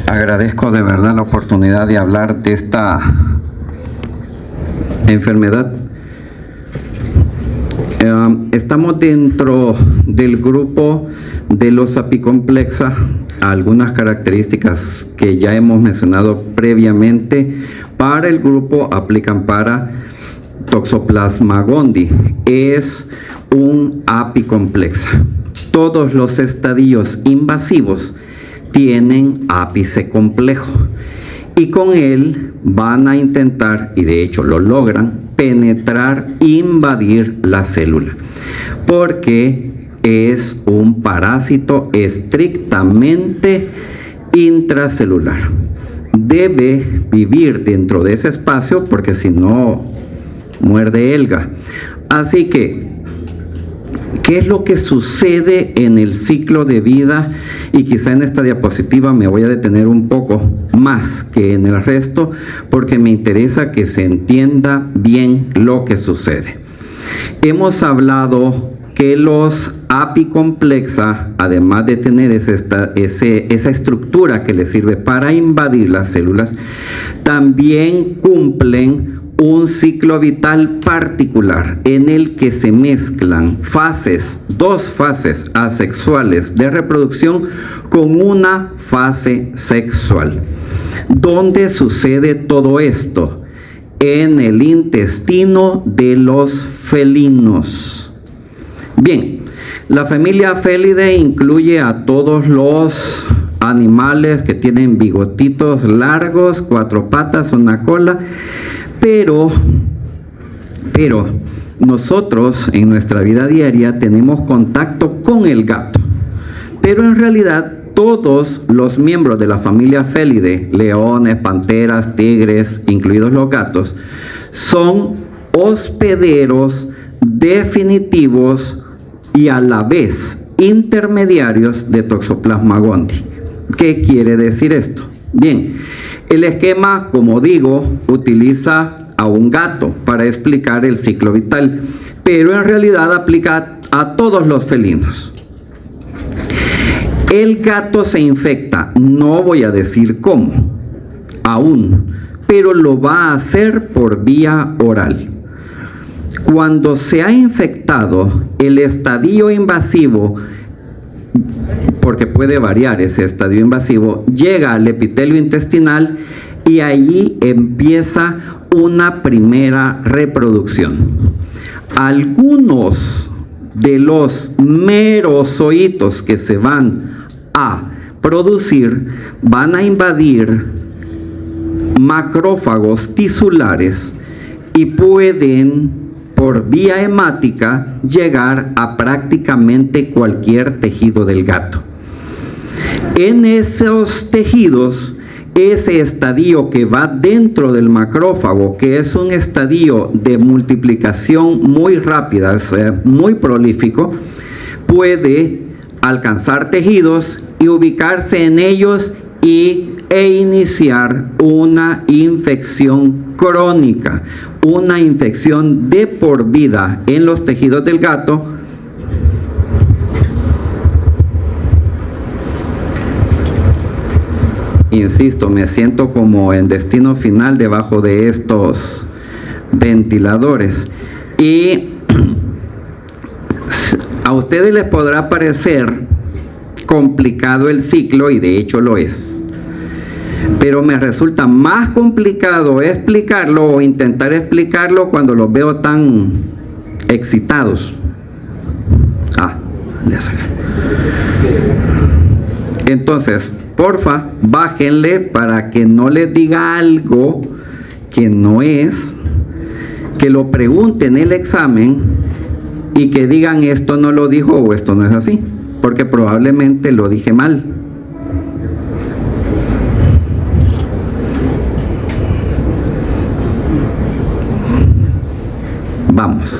Agradezco de verdad la oportunidad de hablar de esta enfermedad. Estamos dentro del grupo de los apicomplexa. Algunas características que ya hemos mencionado previamente para el grupo aplican para Toxoplasma gondii. Es un apicomplexa. Todos los estadios invasivos tienen ápice complejo y con él van a intentar, y de hecho lo logran, penetrar, invadir la célula, porque es un parásito estrictamente intracelular. Debe vivir dentro de ese espacio porque si no muerde Helga. Así que, ¿qué es lo que sucede en el ciclo de vida? Y quizá en esta diapositiva me voy a detener un poco más que en el resto, porque me interesa que se entienda bien lo que sucede. Hemos hablado que los apicomplexa, además de tener esa estructura que les sirve para invadir las células, también cumplen un ciclo vital particular en el que se mezclan dos fases asexuales de reproducción con una fase sexual. ¿Dónde sucede todo esto? En el intestino de los felinos. Bien, la familia Felidae incluye a todos los animales que tienen bigotitos largos, 4 patas, una cola. Pero nosotros en nuestra vida diaria tenemos contacto con el gato. Pero en realidad todos los miembros de la familia Felidae, leones, panteras, tigres, incluidos los gatos, son hospederos definitivos y a la vez intermediarios de Toxoplasma gondii. ¿Qué quiere decir esto? Bien, el esquema, como digo, utiliza a un gato para explicar el ciclo vital, pero en realidad aplica a todos los felinos. El gato se infecta, no voy a decir cómo, aún, pero lo va a hacer por vía oral. Cuando se ha infectado, el estadio invasivo, porque puede variar ese estadio invasivo, llega al epitelio intestinal y allí empieza una primera reproducción. Algunos de los merozoitos que se van a producir van a invadir macrófagos tisulares y pueden por vía hemática llegar a prácticamente cualquier tejido del gato. En esos tejidos, ese estadio que va dentro del macrófago, que es un estadio de multiplicación muy rápida, o sea, muy prolífico, puede alcanzar tejidos y ubicarse en ellos e iniciar una infección crónica, una infección de por vida en los tejidos del gato. Insisto, me siento como en destino final debajo de estos ventiladores. Y a ustedes les podrá parecer complicado el ciclo, y de hecho lo es. Pero me resulta más complicado explicarlo o intentar explicarlo cuando los veo tan excitados. Ya saqué. Entonces, porfa, bájenle para que no les diga algo que no es, que lo pregunten en el examen y que digan esto no lo dijo o esto no es así, porque probablemente lo dije mal. Vamos.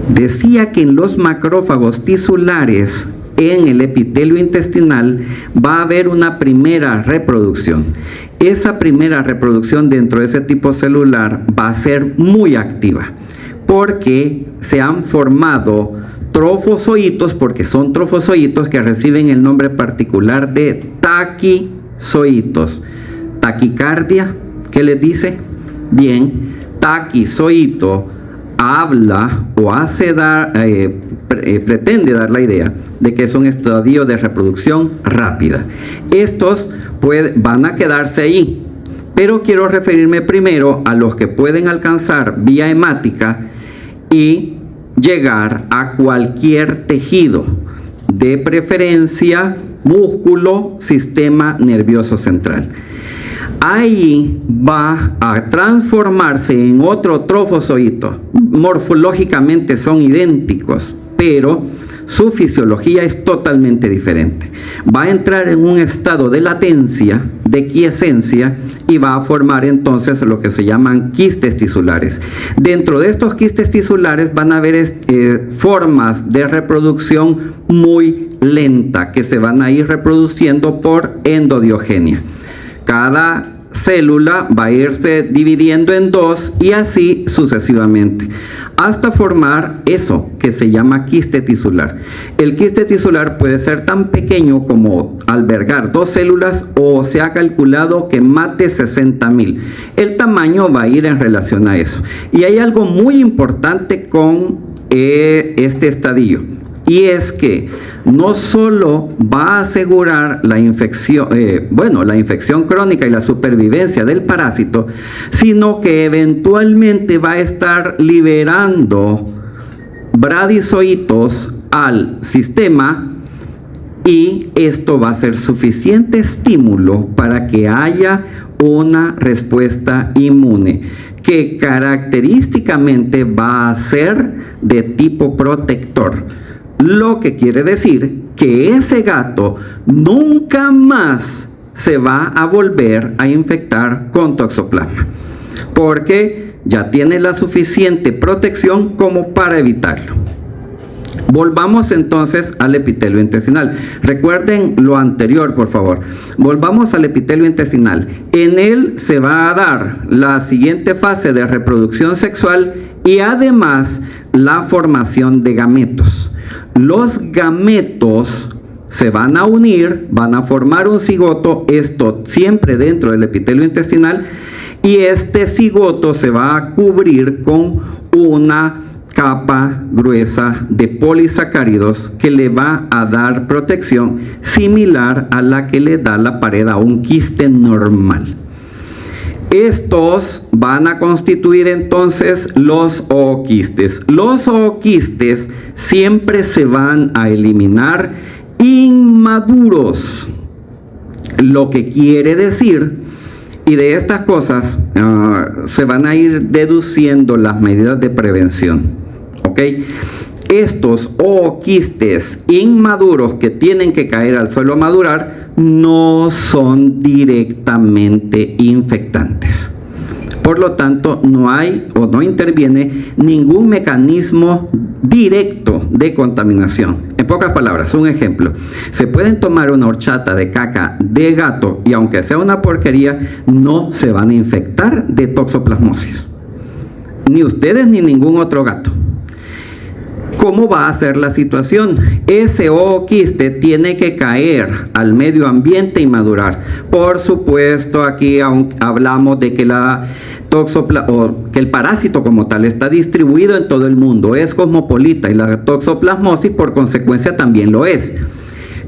Decía que en los macrófagos tisulares en el epitelio intestinal va a haber una primera reproducción. Esa primera reproducción dentro de ese tipo celular va a ser muy activa porque se han formado trofozoitos, porque son trofozoitos que reciben el nombre particular de zoitos. Taquicardia, ¿qué les dice? Bien, taquizoito habla o hace pretende dar la idea de que es un estadio de reproducción rápida. Estos van a quedarse ahí, pero quiero referirme primero a los que pueden alcanzar vía hemática y llegar a cualquier tejido, de preferencia músculo, sistema nervioso central. Ahí va a transformarse en otro trofozoito. Morfológicamente son idénticos, pero su fisiología es totalmente diferente. Va a entrar en un estado de latencia, de quiescencia, y va a formar entonces lo que se llaman quistes tisulares. Dentro de estos quistes tisulares van a haber formas de reproducción muy lenta, que se van a ir reproduciendo por endodiogenia. Cada célula va a irse dividiendo en dos y así sucesivamente, hasta formar eso que se llama quiste tisular. El quiste tisular puede ser tan pequeño como albergar 2 células o se ha calculado que mate 60.000. El tamaño va a ir en relación a eso. Y hay algo muy importante con este estadio, y es que no solo va a asegurar la infección, la infección crónica y la supervivencia del parásito, sino que eventualmente va a estar liberando bradizoitos al sistema, y esto va a ser suficiente estímulo para que haya una respuesta inmune que característicamente va a ser de tipo protector. Lo que quiere decir que ese gato nunca más se va a volver a infectar con toxoplasma, porque ya tiene la suficiente protección como para evitarlo. Volvamos entonces al epitelio intestinal. Recuerden lo anterior, por favor. Volvamos al epitelio intestinal. En él se va a dar la siguiente fase de reproducción sexual y además la formación de gametos. Los gametos se van a unir, van a formar un cigoto, esto siempre dentro del epitelio intestinal, y este cigoto se va a cubrir con una capa gruesa de polisacáridos que le va a dar protección similar a la que le da la pared a un quiste normal. Estos van a constituir entonces los ooquistes. Los ooquistes siempre se van a eliminar inmaduros, lo que quiere decir, y de estas cosas se van a ir deduciendo las medidas de prevención, ¿ok? Estos ooquistes inmaduros que tienen que caer al suelo a madurar no son directamente infectantes. Por lo tanto, no hay o no interviene ningún mecanismo directo de contaminación. En pocas palabras, un ejemplo: se pueden tomar una horchata de caca de gato y aunque sea una porquería, no se van a infectar de toxoplasmosis. Ni ustedes ni ningún otro gato. ¿Cómo va a ser la situación? Ese ooquiste tiene que caer al medio ambiente y madurar. Por supuesto, aquí hablamos de que que el parásito como tal está distribuido en todo el mundo, es cosmopolita, y la toxoplasmosis por consecuencia también lo es.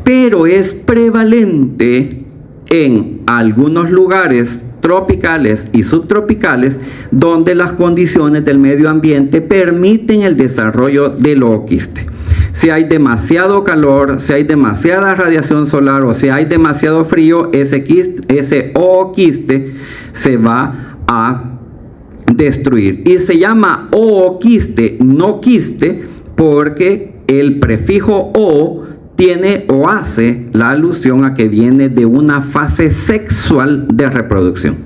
Pero es prevalente en algunos lugares tropicales y subtropicales donde las condiciones del medio ambiente permiten el desarrollo del ooquiste. Si hay demasiado calor, si hay demasiada radiación solar o si hay demasiado frío, ese ooquiste se va a destruir. Y se llama ooquiste, no quiste, porque el prefijo o tiene o hace la alusión a que viene de una fase sexual de reproducción.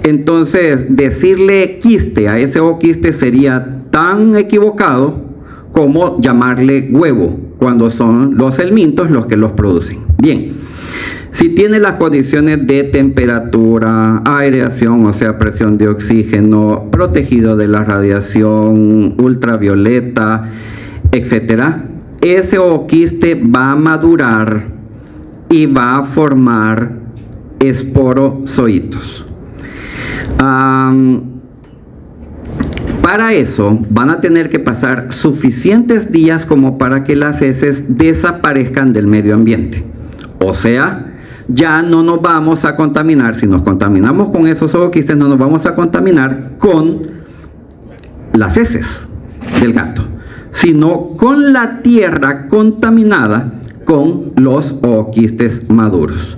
Entonces, decirle quiste a ese ooquiste sería tan equivocado como llamarle huevo, cuando son los helmintos los que los producen. Bien, si tiene las condiciones de temperatura, aireación, o sea, presión de oxígeno, protegido de la radiación ultravioleta, etcétera, ese ooquiste va a madurar y va a formar esporozoitos. Para eso van a tener que pasar suficientes días como para que las heces desaparezcan del medio ambiente. O sea, ya no nos vamos a contaminar. Si nos contaminamos con esos ooquistes, no nos vamos a contaminar con las heces del gato, sino con la tierra contaminada con los ooquistes maduros.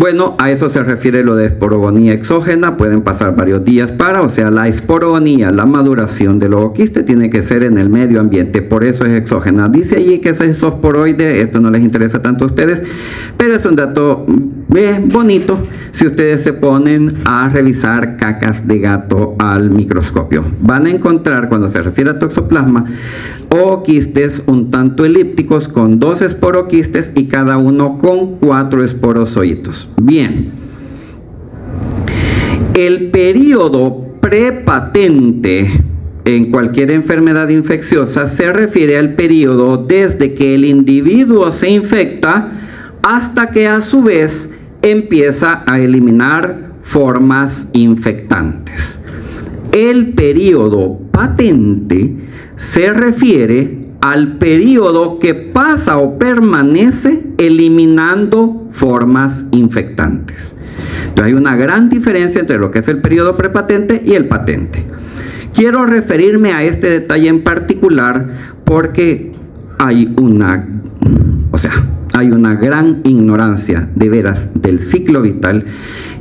Bueno, a eso se refiere lo de esporogonía exógena. Pueden pasar varios días o sea, la esporogonía, la maduración del ooquiste tiene que ser en el medio ambiente, por eso es exógena. Dice allí que es isosporoide, esto no les interesa tanto a ustedes, pero es un dato bonito si ustedes se ponen a revisar cacas de gato al microscopio. Van a encontrar, cuando se refiere a toxoplasma, ooquistes un tanto elípticos con 2 esporoquistes y cada uno con 4 esporozoitos. Bien, el periodo prepatente en cualquier enfermedad infecciosa se refiere al periodo desde que el individuo se infecta hasta que a su vez empieza a eliminar formas infectantes. El periodo patente se refiere al periodo que pasa o permanece eliminando formas infectantes. Entonces hay una gran diferencia entre lo que es el periodo prepatente y el patente. Quiero referirme a este detalle en particular porque hay una gran ignorancia de veras del ciclo vital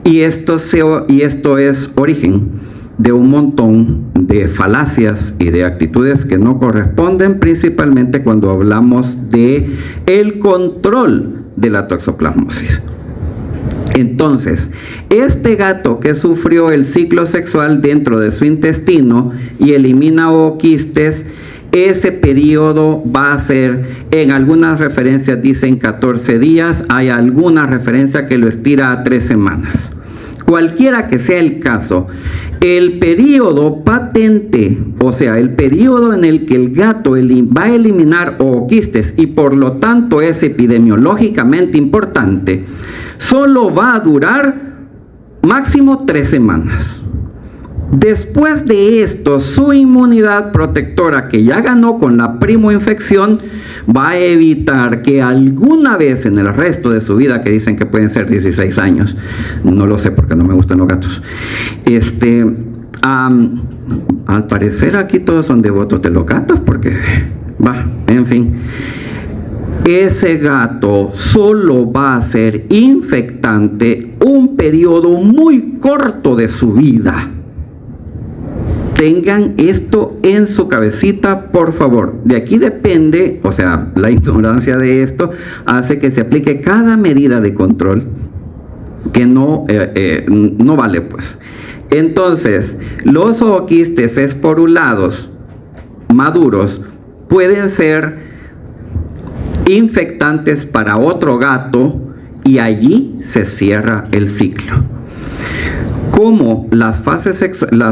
y esto es origen de un montón de falacias y de actitudes que no corresponden, principalmente cuando hablamos de el control de la toxoplasmosis. Entonces, este gato que sufrió el ciclo sexual dentro de su intestino y elimina ooquistes, ese periodo va a ser, en algunas referencias dicen 14 días, hay alguna referencia que lo estira a 3 semanas. Cualquiera que sea el caso, el periodo patente, o sea, el periodo en el que el gato va a eliminar ooquistes y por lo tanto es epidemiológicamente importante, solo va a durar máximo 3 semanas. Después de esto, su inmunidad protectora que ya ganó con la primoinfección va a evitar que alguna vez en el resto de su vida, que dicen que pueden ser 16 años, no lo sé porque no me gustan los gatos, al parecer aquí todos son devotos de los gatos porque, en fin, ese gato solo va a ser infectante un periodo muy corto de su vida. Tengan esto en su cabecita, por favor. De aquí depende, o sea, la ignorancia de esto hace que se aplique cada medida de control que no vale, pues. Entonces, los ooquistes esporulados maduros pueden ser infectantes para otro gato y allí se cierra el ciclo. Como las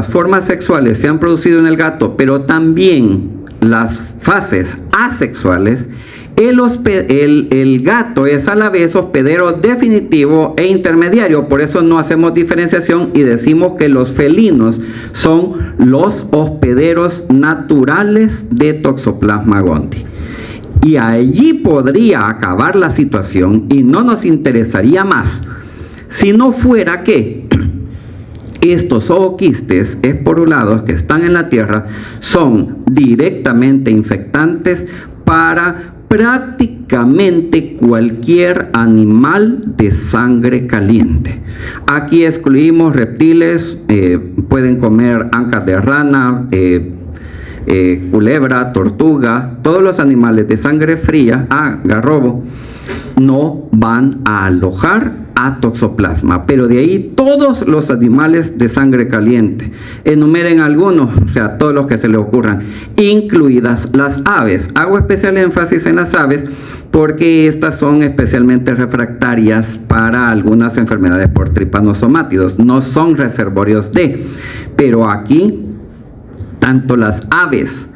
formas sexuales se han producido en el gato, pero también las fases asexuales, el gato es a la vez hospedero definitivo e intermediario. Por eso no hacemos diferenciación y decimos que los felinos son los hospederos naturales de Toxoplasma gondii. Y allí podría acabar la situación y no nos interesaría más si no fuera que estos ooquistes esporulados que están en la tierra son directamente infectantes para prácticamente cualquier animal de sangre caliente. Aquí excluimos reptiles, pueden comer ancas de rana, culebra, tortuga, todos los animales de sangre fría, garrobo, no van a alojar a toxoplasma, pero de ahí todos los animales de sangre caliente. Enumeren algunos, o sea, todos los que se les ocurran, incluidas las aves. Hago especial énfasis en las aves porque estas son especialmente refractarias para algunas enfermedades por tripanosomátidos, no son reservorios de, pero aquí tanto las aves,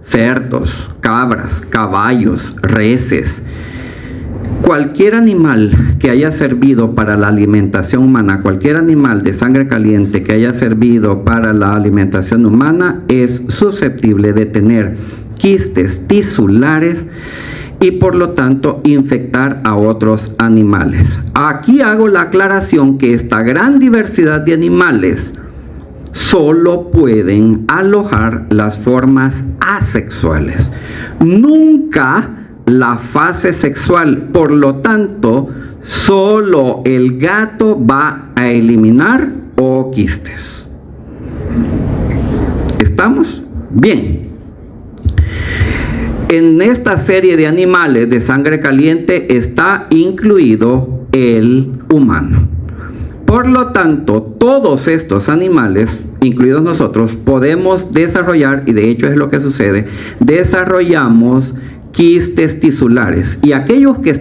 cerdos, cabras, caballos, reses, Cualquier animal que haya servido para la alimentación humana, cualquier animal de sangre caliente que haya servido para la alimentación humana es susceptible de tener quistes tisulares y por lo tanto infectar a otros animales. Aquí hago la aclaración que esta gran diversidad de animales solo pueden alojar las formas asexuales, nunca la fase sexual. Por lo tanto, solo el gato va a eliminar ooquistes. ¿Estamos? Bien. En esta serie de animales de sangre caliente está incluido el humano. Por lo tanto, todos estos animales, incluidos nosotros, podemos desarrollar, y de hecho es lo que sucede, desarrollamos quistes tisulares. Y aquellos que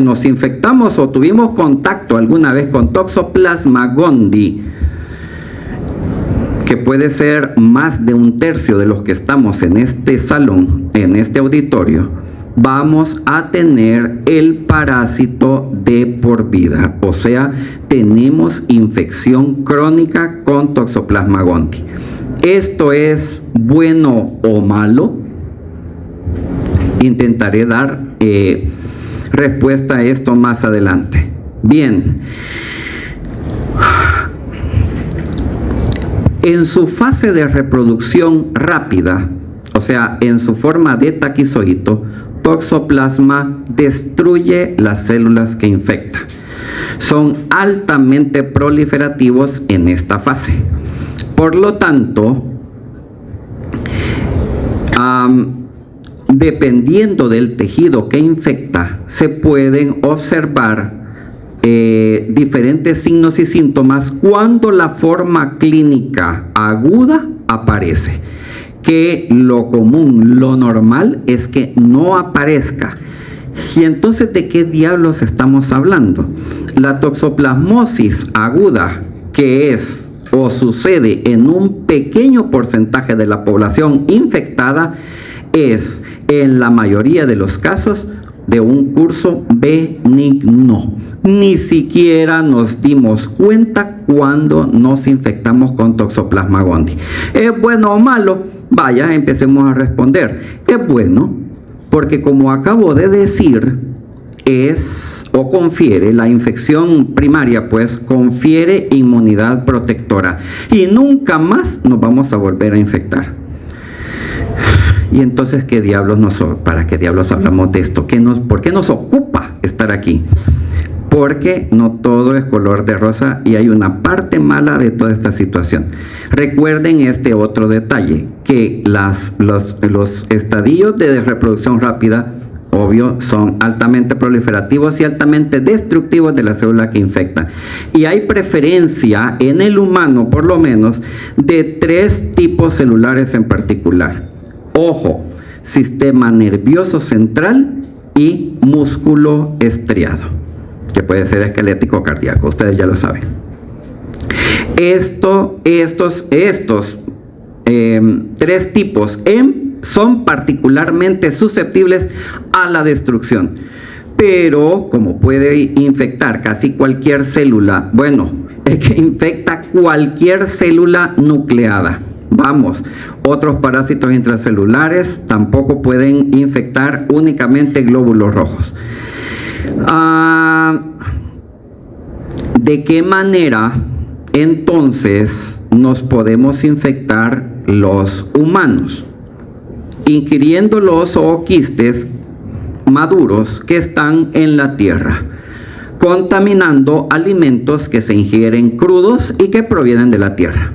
nos infectamos o tuvimos contacto alguna vez con Toxoplasma gondii, que puede ser más de un tercio de los que estamos en este salón, en este auditorio, vamos a tener el parásito de por vida. O sea, tenemos infección crónica con Toxoplasma gondii. ¿Esto es bueno o malo? Intentaré dar respuesta a esto más adelante. Bien. En su fase de reproducción rápida, o sea, en su forma de taquizoito, Toxoplasma destruye las células que infecta. Son altamente proliferativos en esta fase. Por lo tanto, dependiendo del tejido que infecta, se pueden observar diferentes signos y síntomas cuando la forma clínica aguda aparece. Que lo común, lo normal es que no aparezca. Y entonces, ¿de qué diablos estamos hablando? La toxoplasmosis aguda, que es o sucede en un pequeño porcentaje de la población infectada, es en la mayoría de los casos de un curso benigno. Ni siquiera nos dimos cuenta cuando nos infectamos con Toxoplasma gondii. ¿Es bueno o malo? Vaya, empecemos a responder. Es bueno porque, como acabo de decir, confiere la infección primaria, pues confiere inmunidad protectora y nunca más nos vamos a volver a infectar. Y entonces, ¿para qué diablos hablamos de esto? ¿Por qué nos ocupa estar aquí? Porque no todo es color de rosa y hay una parte mala de toda esta situación. Recuerden este otro detalle, que los estadios de reproducción rápida, obvio, son altamente proliferativos y altamente destructivos de la célula que infecta. Y hay preferencia en el humano, por lo menos, de 3 tipos celulares en particular. Ojo, sistema nervioso central y músculo estriado, que puede ser esquelético o cardíaco, ustedes ya lo saben. Estos 3 tipos son particularmente susceptibles a la destrucción, pero como puede infectar casi cualquier célula, bueno, es que infecta cualquier célula nucleada. Vamos, otros parásitos intracelulares tampoco pueden infectar únicamente glóbulos rojos. ¿De qué manera entonces nos podemos infectar los humanos? Ingiriendo los ooquistes maduros que están en la tierra, contaminando alimentos que se ingieren crudos y que provienen de la tierra.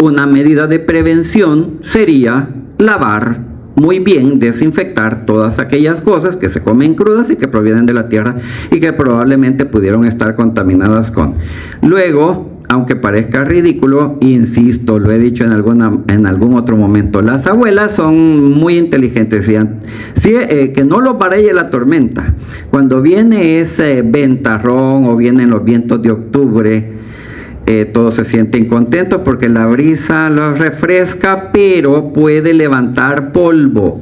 Una medida de prevención sería lavar muy bien, desinfectar todas aquellas cosas que se comen crudas y que provienen de la tierra y que probablemente pudieron estar contaminadas con. Luego, aunque parezca ridículo, insisto, lo he dicho en algún otro momento, las abuelas son muy inteligentes, que no los barelle la tormenta. Cuando viene ese ventarrón o vienen los vientos de octubre, todos se sienten contentos porque la brisa los refresca, pero puede levantar polvo.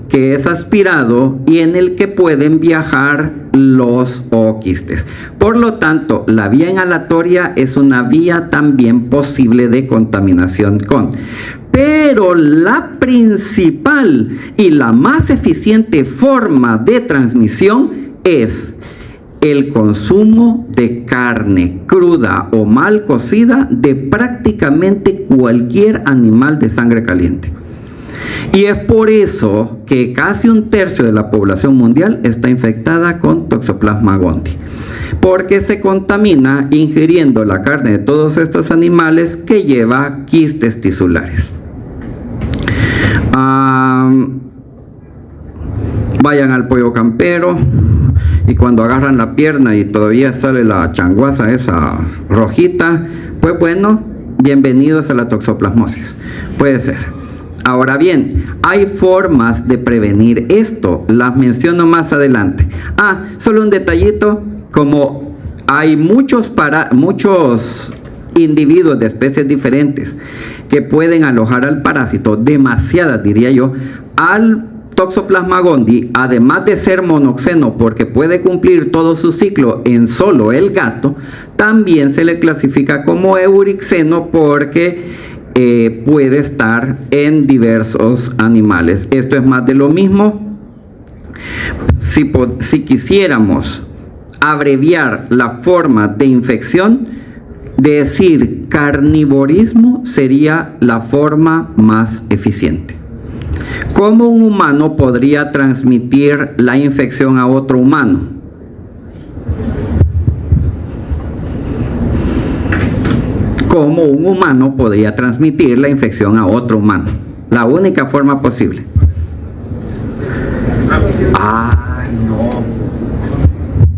que es aspirado y en el que pueden viajar los ooquistes. Por lo tanto, la vía inhalatoria es una vía también posible de contaminación con. Pero la principal y la más eficiente forma de transmisión es el consumo de carne cruda o mal cocida de prácticamente cualquier animal de sangre caliente. Y es por eso que casi 1/3 de la población mundial está infectada con Toxoplasma gondii, porque se contamina ingiriendo la carne de todos estos animales que lleva quistes tisulares. Vayan al pollo campero y cuando agarran la pierna y todavía sale la changuaza esa rojita, pues bueno, bienvenidos a la toxoplasmosis. Puede ser. Ahora bien, hay formas de prevenir esto, las menciono más adelante. Solo un detallito, como hay muchos individuos de especies diferentes que pueden alojar al parásito, demasiadas diría yo, al Toxoplasma gondii, además de ser monoxeno porque puede cumplir todo su ciclo en solo el gato, también se le clasifica como eurixeno porque puede estar en diversos animales. Esto es más de lo mismo. Si quisiéramos abreviar la forma de infección, decir carnivorismo sería la forma más eficiente. ¿Cómo un humano podría transmitir la infección a otro humano? ¿Cómo un humano podría transmitir la infección a otro humano? La única forma posible.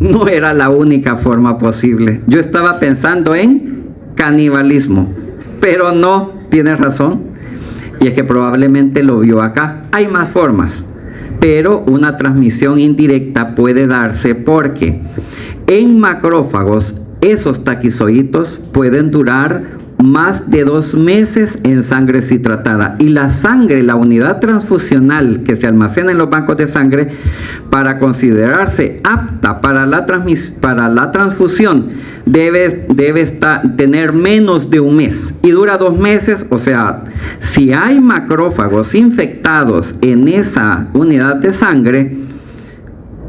No era la única forma posible. Yo estaba pensando en canibalismo, pero no, tiene razón. Y es que probablemente lo vio acá. Hay más formas, pero una transmisión indirecta puede darse porque en macrófagos esos taquizoitos pueden durar más de 2 meses en sangre citratada, y la sangre, la unidad transfusional que se almacena en los bancos de sangre para considerarse apta para la transfusión debe tener menos de 1 mes y dura 2 meses. O sea, si hay macrófagos infectados en esa unidad de sangre,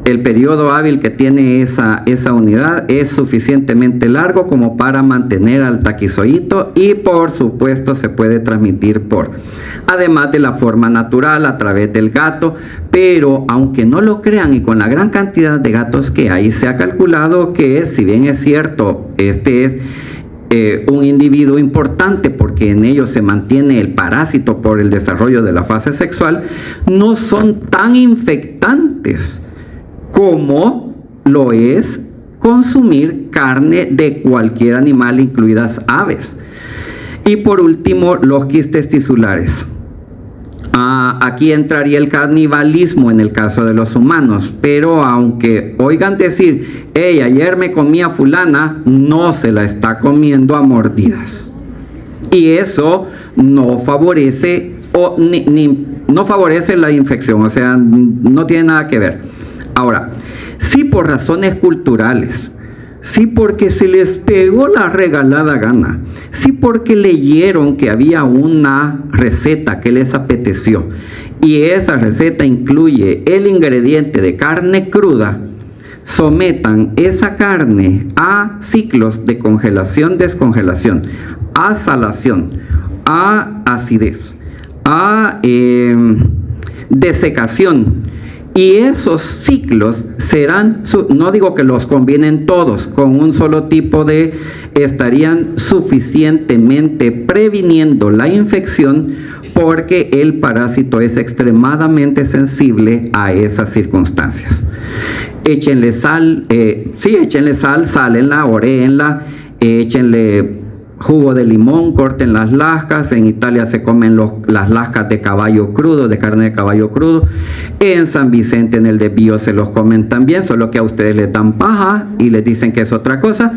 el periodo hábil que tiene esa unidad es suficientemente largo como para mantener al taquizoíto, y por supuesto se puede transmitir además de la forma natural a través del gato. Pero aunque no lo crean, y con la gran cantidad de gatos que hay, se ha calculado que, si bien es cierto, este es un individuo importante porque en ellos se mantiene el parásito por el desarrollo de la fase sexual, no son tan infectantes como lo es consumir carne de cualquier animal, incluidas aves. Y por último, los quistes tisulares. Aquí entraría el canibalismo en el caso de los humanos, pero aunque oigan decir, hey, ayer me comí a fulana, no se la está comiendo a mordidas. Y eso no favorece no favorece la infección, o sea, no tiene nada que ver. Ahora, sí por razones culturales, sí porque se les pegó la regalada gana, sí porque leyeron que había una receta que les apeteció y esa receta incluye el ingrediente de carne cruda, sometan esa carne a ciclos de congelación, descongelación, a salación, a acidez, a desecación. Y esos ciclos serán, no digo que los combinen todos con un solo tipo estarían suficientemente previniendo la infección, porque el parásito es extremadamente sensible a esas circunstancias. Échenle sal, échenle sal, sálenla, oréenla, échenle jugo de limón, corten las lascas. En Italia se comen las lascas de caballo crudo, de carne de caballo crudo. En San Vicente, en el desvío, se los comen también, solo que a ustedes les dan paja y les dicen que es otra cosa.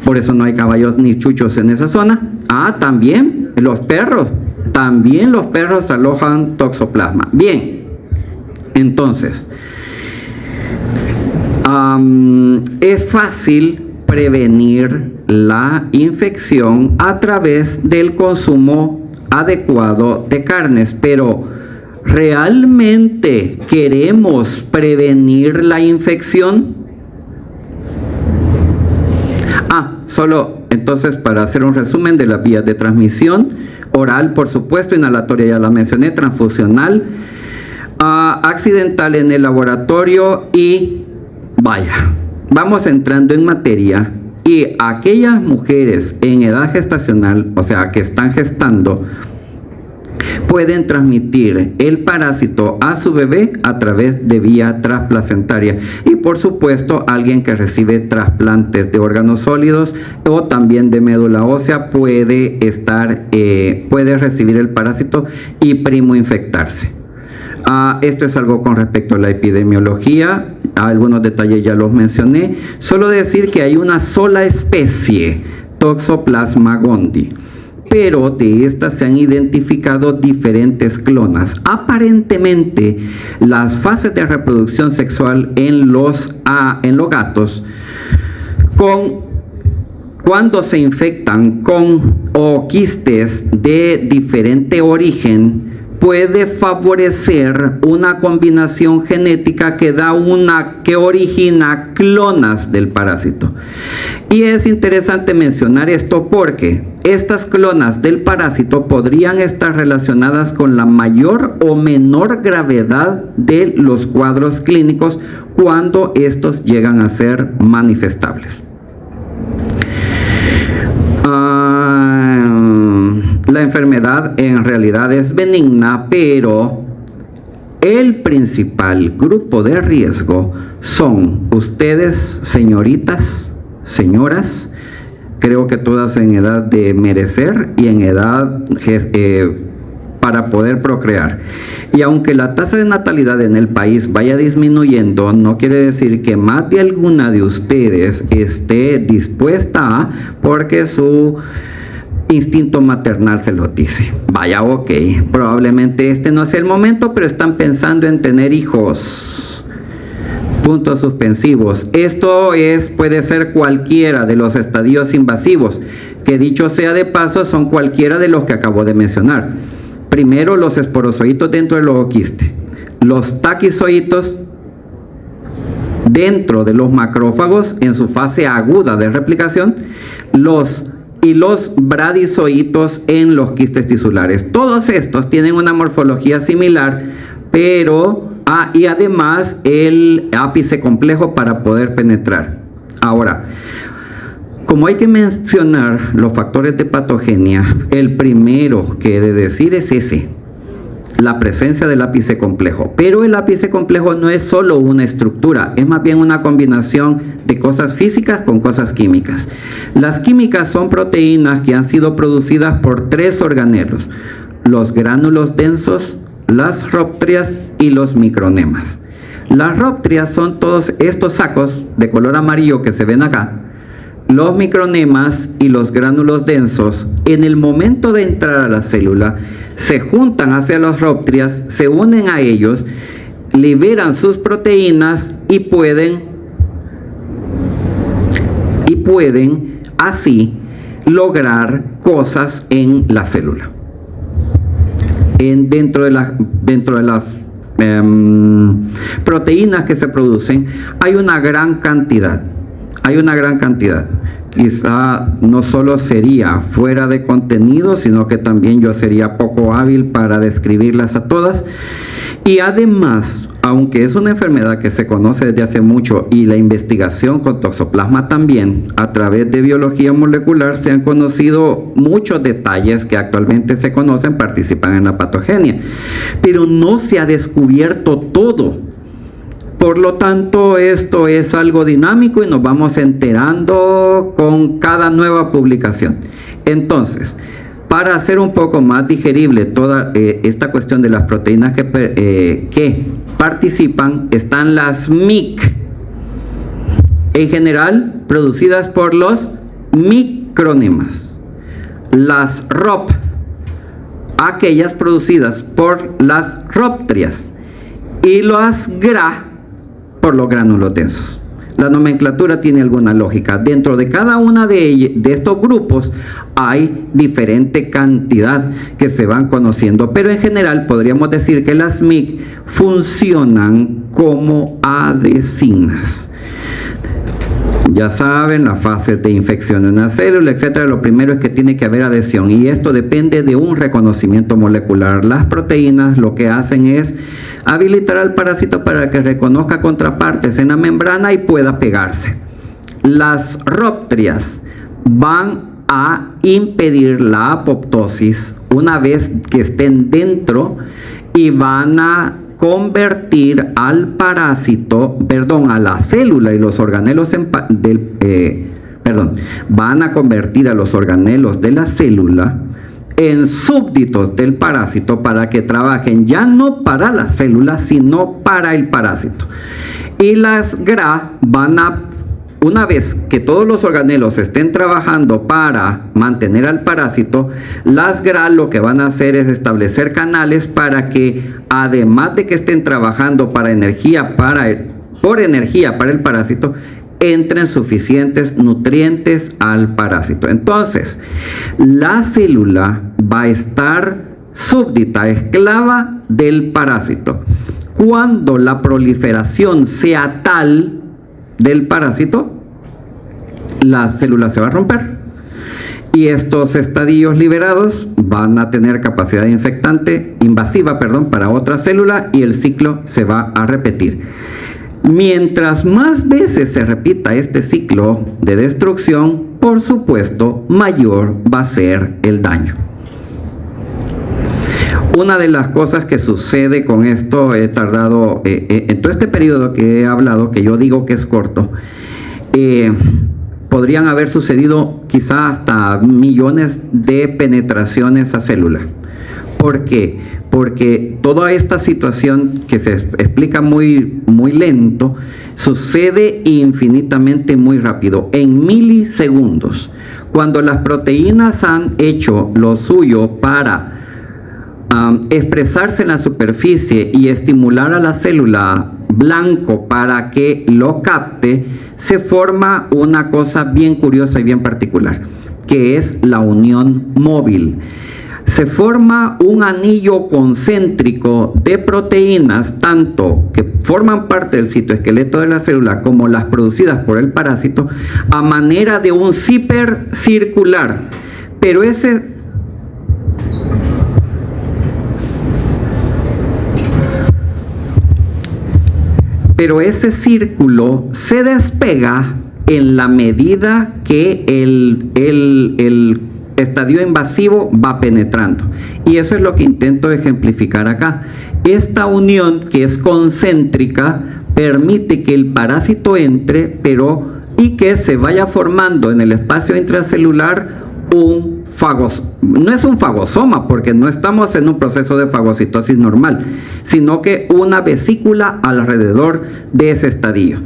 Por eso no hay caballos ni chuchos en esa zona. También los perros alojan toxoplasma. Bien, Entonces, es fácil prevenir la infección a través del consumo adecuado de carnes, pero ¿realmente queremos prevenir la infección? Solo entonces, para hacer un resumen de las vías de transmisión: oral, por supuesto, inhalatoria ya la mencioné, transfusional, accidental en el laboratorio y vaya, vamos entrando en materia. Y aquellas mujeres en edad gestacional, o sea, que están gestando, pueden transmitir el parásito a su bebé a través de vía transplacentaria. Y por supuesto, alguien que recibe trasplantes de órganos sólidos o también de médula ósea puede recibir el parásito y primo infectarse. Esto es algo con respecto a la epidemiología. Algunos detalles ya los mencioné. Solo decir que hay una sola especie, Toxoplasma gondii, pero de estas se han identificado diferentes clonas. Aparentemente, las fases de reproducción sexual en los gatos, cuando se infectan con quistes de diferente origen, puede favorecer una combinación genética que origina clonas del parásito. Y es interesante mencionar esto porque estas clonas del parásito podrían estar relacionadas con la mayor o menor gravedad de los cuadros clínicos cuando estos llegan a ser manifestables. La enfermedad en realidad es benigna, pero el principal grupo de riesgo son ustedes, señoritas, señoras, creo que todas en edad de merecer y en edad para poder procrear. Y aunque la tasa de natalidad en el país vaya disminuyendo, no quiere decir que más de alguna de ustedes esté dispuesta porque su instinto maternal se lo dice. Vaya, ok, probablemente este no sea el momento, pero están pensando en tener hijos. Puntos suspensivos. Esto puede ser cualquiera de los estadios invasivos, que dicho sea de paso, son cualquiera de los que acabo de mencionar. Primero, los esporozoitos dentro del ooquiste, los taquizoitos dentro de los macrófagos en su fase aguda de replicación, los bradizoitos en los quistes tisulares. Todos estos tienen una morfología similar, pero y además el ápice complejo para poder penetrar. Ahora, como hay que mencionar los factores de patogenia, el primero que he de decir es la presencia del ápice complejo. Pero el ápice complejo no es solo una estructura, es más bien una combinación de cosas físicas con cosas químicas. Las químicas son proteínas que han sido producidas por 3 organelos: los gránulos densos, las róptrias y los micronemas. Las róptrias son todos estos sacos de color amarillo que se ven acá. Los micronemas y los gránulos densos, en el momento de entrar a la célula, se juntan hacia las róptrias, se unen a ellos, liberan sus proteínas y pueden así lograr cosas en la célula. Dentro de las proteínas que se producen hay una gran cantidad. Quizá no solo sería fuera de contenido, sino que también yo sería poco hábil para describirlas a todas. Y además, aunque es una enfermedad que se conoce desde hace mucho y la investigación con toxoplasma también, a través de biología molecular se han conocido muchos detalles que actualmente se conocen, participan en la patogenia, pero no se ha descubierto todo. Por lo tanto, esto es algo dinámico y nos vamos enterando con cada nueva publicación. Entonces, para hacer un poco más digerible toda esta cuestión de las proteínas que participan, están las MIC, en general producidas por los micronemas. Las ROP, aquellas producidas por las róptrias. y las GRA por los gránulos densos. La nomenclatura tiene alguna lógica. Dentro de cada una de estos grupos hay diferente cantidad que se van conociendo, pero en general podríamos decir que las MIC funcionan como adhesinas. Ya saben, la fase de infección de una célula, etcétera. Lo primero es que tiene que haber adhesión y esto depende de un reconocimiento molecular. Las proteínas lo que hacen es habilitar al parásito para que reconozca contrapartes en la membrana y pueda pegarse. Las róptrias van a impedir la apoptosis una vez que estén dentro y van a convertir al parásito, a la célula y los organelos van a convertir a los organelos de la célula en súbditos del parásito para que trabajen ya no para la célula, sino para el parásito. Y las GRA van a, una vez que todos los organelos estén trabajando para mantener al parásito, las GRA lo que van a hacer es establecer canales para que, además de que estén trabajando por energía para el parásito, entren suficientes nutrientes al parásito. Entonces, la célula va a estar súbdita, esclava del parásito. Cuando la proliferación sea tal del parásito, la célula se va a romper. Y estos estadios liberados van a tener capacidad invasiva para otra célula y el ciclo se va a repetir. Mientras más veces se repita este ciclo de destrucción, por supuesto, mayor va a ser el daño. Una de las cosas que sucede con esto, he tardado, en todo este periodo que he hablado, que yo digo que es corto, podrían haber sucedido quizá hasta millones de penetraciones a célula. ¿Por qué? Porque toda esta situación que se explica muy lento, sucede infinitamente muy rápido, en milisegundos. Cuando las proteínas han hecho lo suyo para expresarse en la superficie y estimular a la célula blanco para que lo capte, se forma una cosa bien curiosa y bien particular, que es la unión móvil. Se forma un anillo concéntrico de proteínas, tanto que forman parte del citoesqueleto de la célula como las producidas por el parásito, a manera de un zipper circular. Pero ese círculo se despega en la medida que el estadio invasivo va penetrando. Y eso es lo que intento ejemplificar acá. Esta unión, que es concéntrica, permite que el parásito entre, y que se vaya formando en el espacio intracelular un fagosoma. No es un fagosoma, porque no estamos en un proceso de fagocitosis normal, sino que una vesícula alrededor de ese estadio.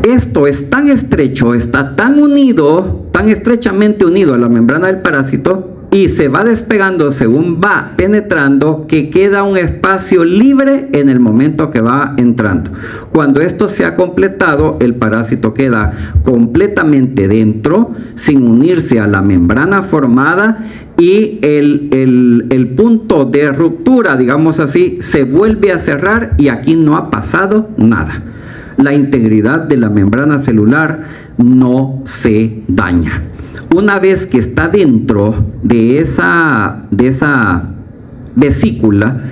Esto es tan estrecho, está tan estrechamente unido a la membrana del parásito y se va despegando según va penetrando, que queda un espacio libre en el momento que va entrando. Cuando esto se ha completado, el parásito queda completamente dentro, sin unirse a la membrana formada, y el punto de ruptura, digamos así, se vuelve a cerrar y aquí no ha pasado nada. La integridad de la membrana celular no se daña. Una vez que está dentro de esa vesícula,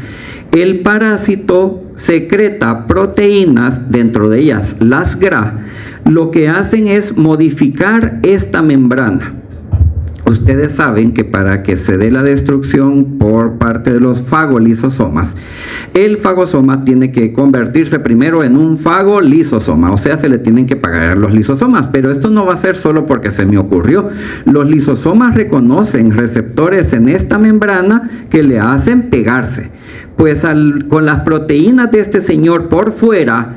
el parásito secreta proteínas, dentro de ellas las GRA. Lo que hacen es modificar esta membrana. Ustedes saben que para que se dé la destrucción por parte de los fagolisosomas, el fagosoma tiene que convertirse primero en un fagolisosoma, o sea, se le tienen que pagar los lisosomas, pero esto no va a ser solo porque se me ocurrió. Los lisosomas reconocen receptores en esta membrana que le hacen pegarse. Pues con las proteínas de este señor por fuera,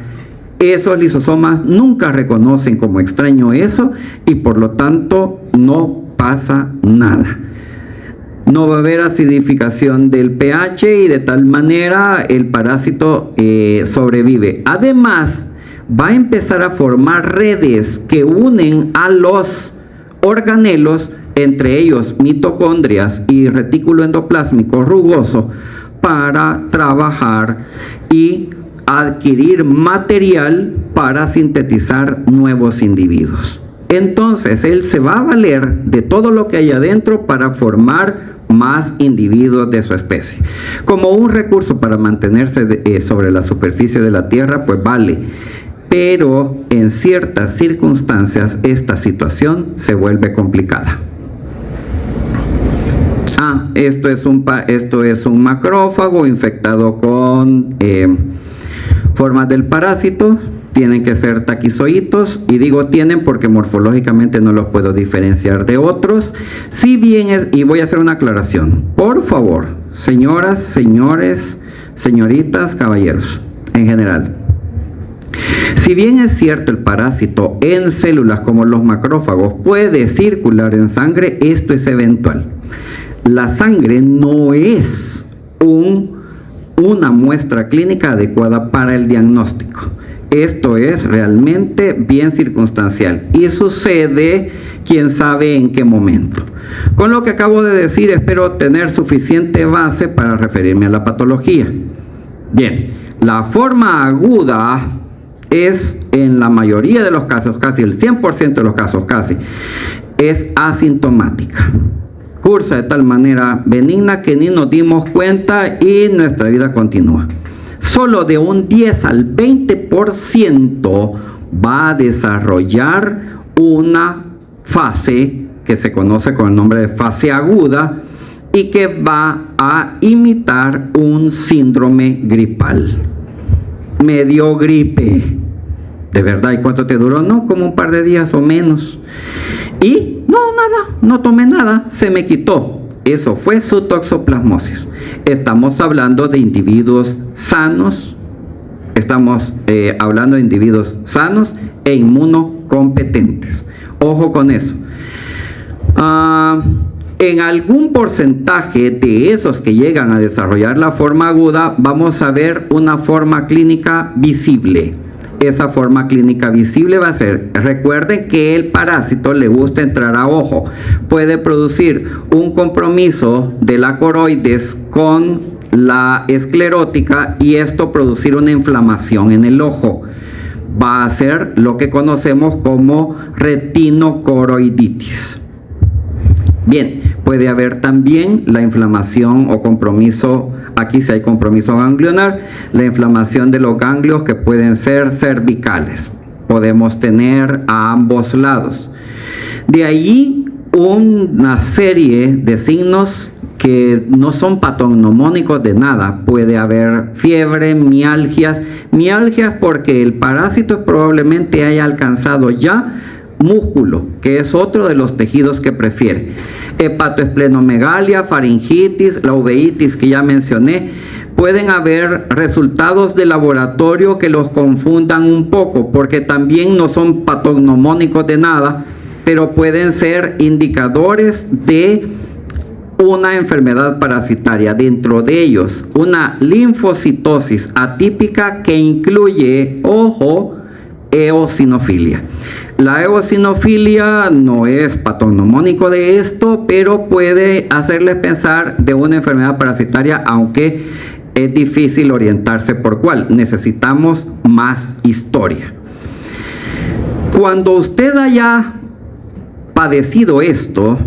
esos lisosomas nunca reconocen como extraño eso y por lo tanto no pasa nada. no va a haber acidificación del pH y de tal manera el parásito sobrevive. Además, va a empezar a formar redes que unen a los organelos, entre ellos mitocondrias y retículo endoplásmico rugoso, para trabajar y adquirir material para sintetizar nuevos individuos. Entonces, él se va a valer de todo lo que hay adentro para formar más individuos de su especie. Como un recurso para mantenerse sobre la superficie de la Tierra, pues vale. Pero en ciertas circunstancias esta situación se vuelve complicada. Esto es un macrófago infectado con formas del parásito. Tienen que ser taquizoitos, y digo tienen porque morfológicamente no los puedo diferenciar de otros. Si bien es, y voy a hacer una aclaración, por favor, señoras, señores, señoritas, caballeros, en general. Si bien es cierto el parásito en células como los macrófagos puede circular en sangre, esto es eventual. La sangre no es una muestra clínica adecuada para el diagnóstico. Esto es realmente bien circunstancial y sucede quién sabe en qué momento. Con lo que acabo de decir, espero tener suficiente base para referirme a la patología. Bien, la forma aguda es en la mayoría de los casos, casi el 100% de los casos, es asintomática. Cursa de tal manera benigna que ni nos dimos cuenta y nuestra vida continúa. Solo de un 10 al 20% va a desarrollar una fase que se conoce con el nombre de fase aguda y que va a imitar un síndrome gripal. Me dio gripe. ¿De verdad? ¿Y cuánto te duró? No, como un par de días o menos. Y no tomé nada, se me quitó. Eso fue su toxoplasmosis. Estamos hablando de individuos sanos, e inmunocompetentes. Ojo con eso. En algún porcentaje de esos que llegan a desarrollar la forma aguda, vamos a ver una forma clínica visible. Esa forma clínica visible va a ser, recuerden que el parásito le gusta entrar a ojo, puede producir un compromiso de la coroides con la esclerótica y esto producir una inflamación en el ojo. Va a ser lo que conocemos como retinocoroiditis. Bien, puede haber también la inflamación o compromiso. Aquí sí hay compromiso ganglionar, la inflamación de los ganglios que pueden ser cervicales. Podemos tener a ambos lados. De allí una serie de signos que no son patognomónicos de nada. Puede haber fiebre, mialgias porque el parásito probablemente haya alcanzado ya músculo, que es otro de los tejidos que prefiere. Hepatoesplenomegalia, faringitis, la uveitis que ya mencioné. Pueden haber resultados de laboratorio que los confundan un poco, porque también no son patognomónicos de nada, pero pueden ser indicadores de una enfermedad parasitaria. Dentro de ellos, una linfocitosis atípica que incluye, ojo, eosinofilia. La eosinofilia no es patognomónico de esto, pero puede hacerles pensar de una enfermedad parasitaria, aunque es difícil orientarse por cuál. Necesitamos más historia. Cuando usted haya padecido esto,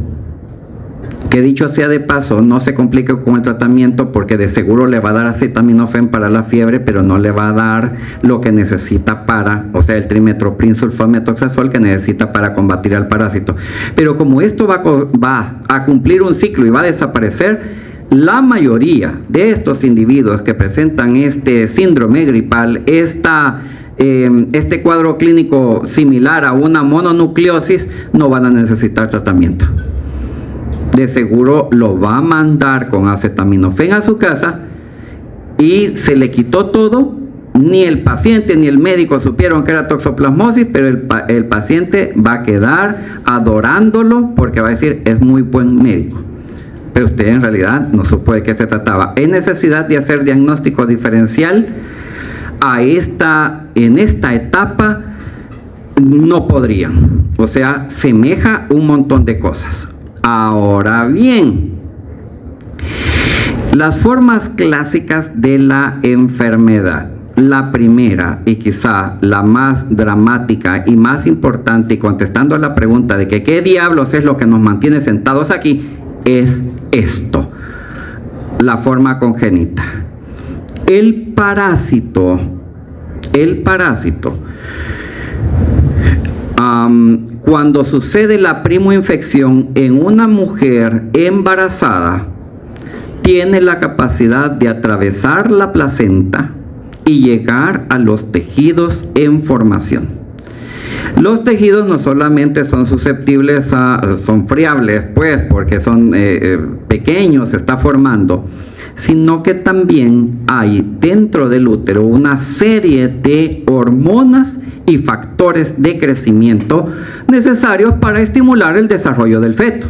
que dicho sea de paso, no se complique con el tratamiento porque de seguro le va a dar acetaminofén para la fiebre, pero no le va a dar lo que necesita o sea, el trimetoprim sulfametoxazol que necesita para combatir al parásito. Pero como esto va a cumplir un ciclo y va a desaparecer, la mayoría de estos individuos que presentan este síndrome gripal, este cuadro clínico similar a una mononucleosis, no van a necesitar tratamiento. De seguro lo va a mandar con acetaminofén a su casa y se le quitó todo. Ni el paciente ni el médico supieron que era toxoplasmosis, pero el paciente va a quedar adorándolo porque va a decir, es muy buen médico. pero usted en realidad no supo de qué se trataba. ¿Hay necesidad de hacer diagnóstico diferencial? En esta etapa no podrían. O sea, semeja un montón de cosas. Ahora bien, las formas clásicas de la enfermedad. La primera, y quizá la más dramática y más importante, y contestando a la pregunta de que qué diablos es lo que nos mantiene sentados aquí, es esto, la forma congénita. El parásito, cuando sucede la primoinfección en una mujer embarazada, tiene la capacidad de atravesar la placenta y llegar a los tejidos en formación. Los tejidos no solamente son susceptibles son friables, pues, porque son pequeños, se está formando, sino que también hay dentro del útero una serie de hormonas y factores de crecimiento necesarios para estimular el desarrollo del feto.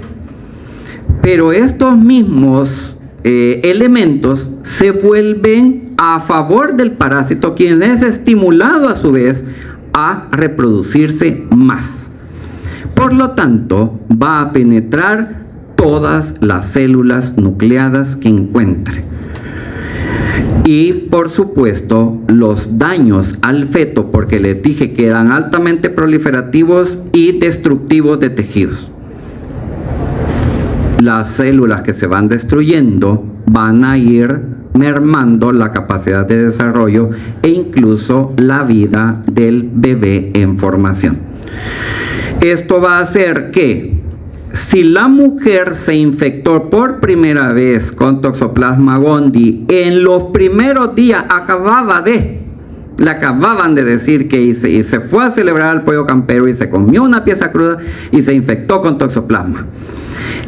Pero estos mismos elementos se vuelven a favor del parásito, quien es estimulado a su vez a reproducirse más. Por lo tanto, va a penetrar todas las células nucleadas que encuentre. Y por supuesto, los daños al feto, porque les dije que eran altamente proliferativos y destructivos de tejidos. Las células que se van destruyendo van a ir mermando la capacidad de desarrollo e incluso la vida del bebé en formación. Esto va a hacer que si la mujer se infectó por primera vez con Toxoplasma gondii, en los primeros días le acababan de decir que y se fue a celebrar el pollo campero y se comió una pieza cruda y se infectó con Toxoplasma.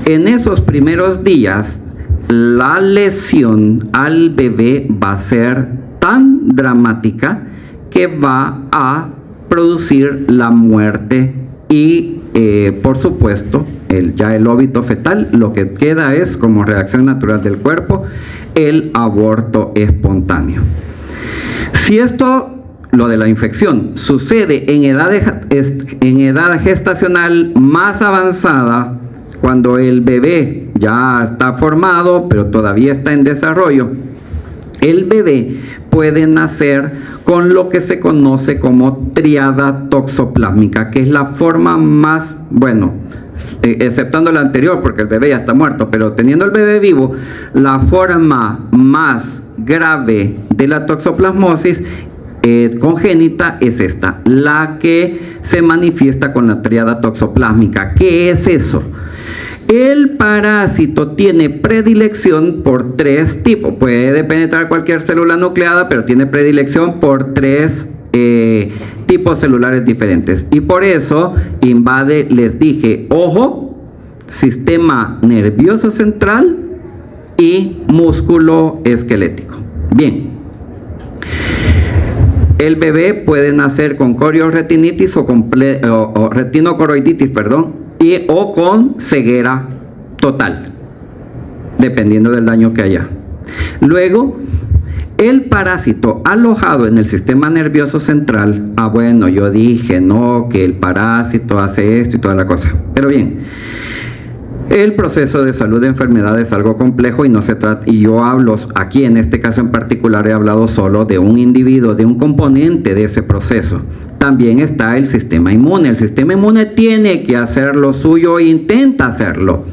En esos primeros días, la lesión al bebé va a ser tan dramática que va a producir la muerte y por supuesto el óbito fetal. Lo que queda es, como reacción natural del cuerpo, el aborto espontáneo. Si esto, lo de la infección, sucede en edad gestacional más avanzada, cuando el bebé ya está formado, pero todavía está en desarrollo, el bebé puede nacer con lo que se conoce como triada toxoplásmica, que es la forma más, exceptando la anterior, porque el bebé ya está muerto, pero teniendo el bebé vivo, la forma más grave de la toxoplasmosis congénita es esta, la que se manifiesta con la triada toxoplásmica. ¿Qué es eso? El parásito tiene predilección por tres tipos. Puede penetrar cualquier célula nucleada, pero tiene predilección por tres tipos celulares diferentes. Y por eso invade, les dije, ojo, sistema nervioso central y músculo esquelético. Bien. El bebé puede nacer con corioretinitis o retinocoroiditis, o con ceguera total, dependiendo del daño que haya. Luego, el parásito alojado en el sistema nervioso central, yo dije, no, que el parásito hace esto y toda la cosa. Pero bien, el proceso de salud de enfermedad es algo complejo y no se trata, y yo hablo aquí en este caso en particular, he hablado solo de un individuo, de un componente de ese proceso. También está el sistema inmune. El sistema inmune tiene que hacer lo suyo e intenta hacerlo.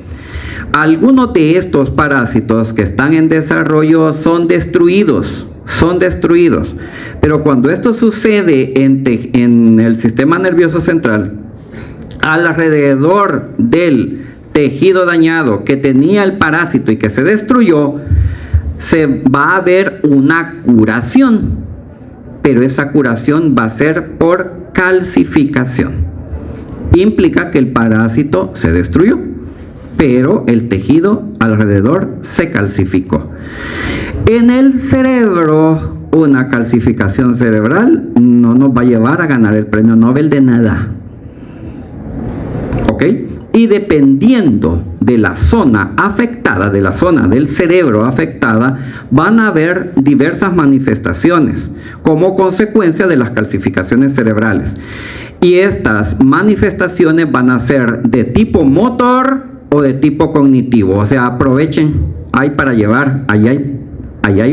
Algunos de estos parásitos que están en desarrollo son destruidos. Pero cuando esto sucede en el sistema nervioso central, alrededor del tejido dañado que tenía el parásito y que se destruyó, se va a ver una curación. Pero esa curación va a ser por calcificación. Implica que el parásito se destruyó, pero el tejido alrededor se calcificó. En el cerebro, una calcificación cerebral no nos va a llevar a ganar el premio Nobel de nada. ¿Ok? Y dependiendo de la zona afectada, de la zona del cerebro afectada, van a haber diversas manifestaciones como consecuencia de las calcificaciones cerebrales. Y estas manifestaciones van a ser de tipo motor o de tipo cognitivo. O sea, aprovechen, hay para llevar, ahí hay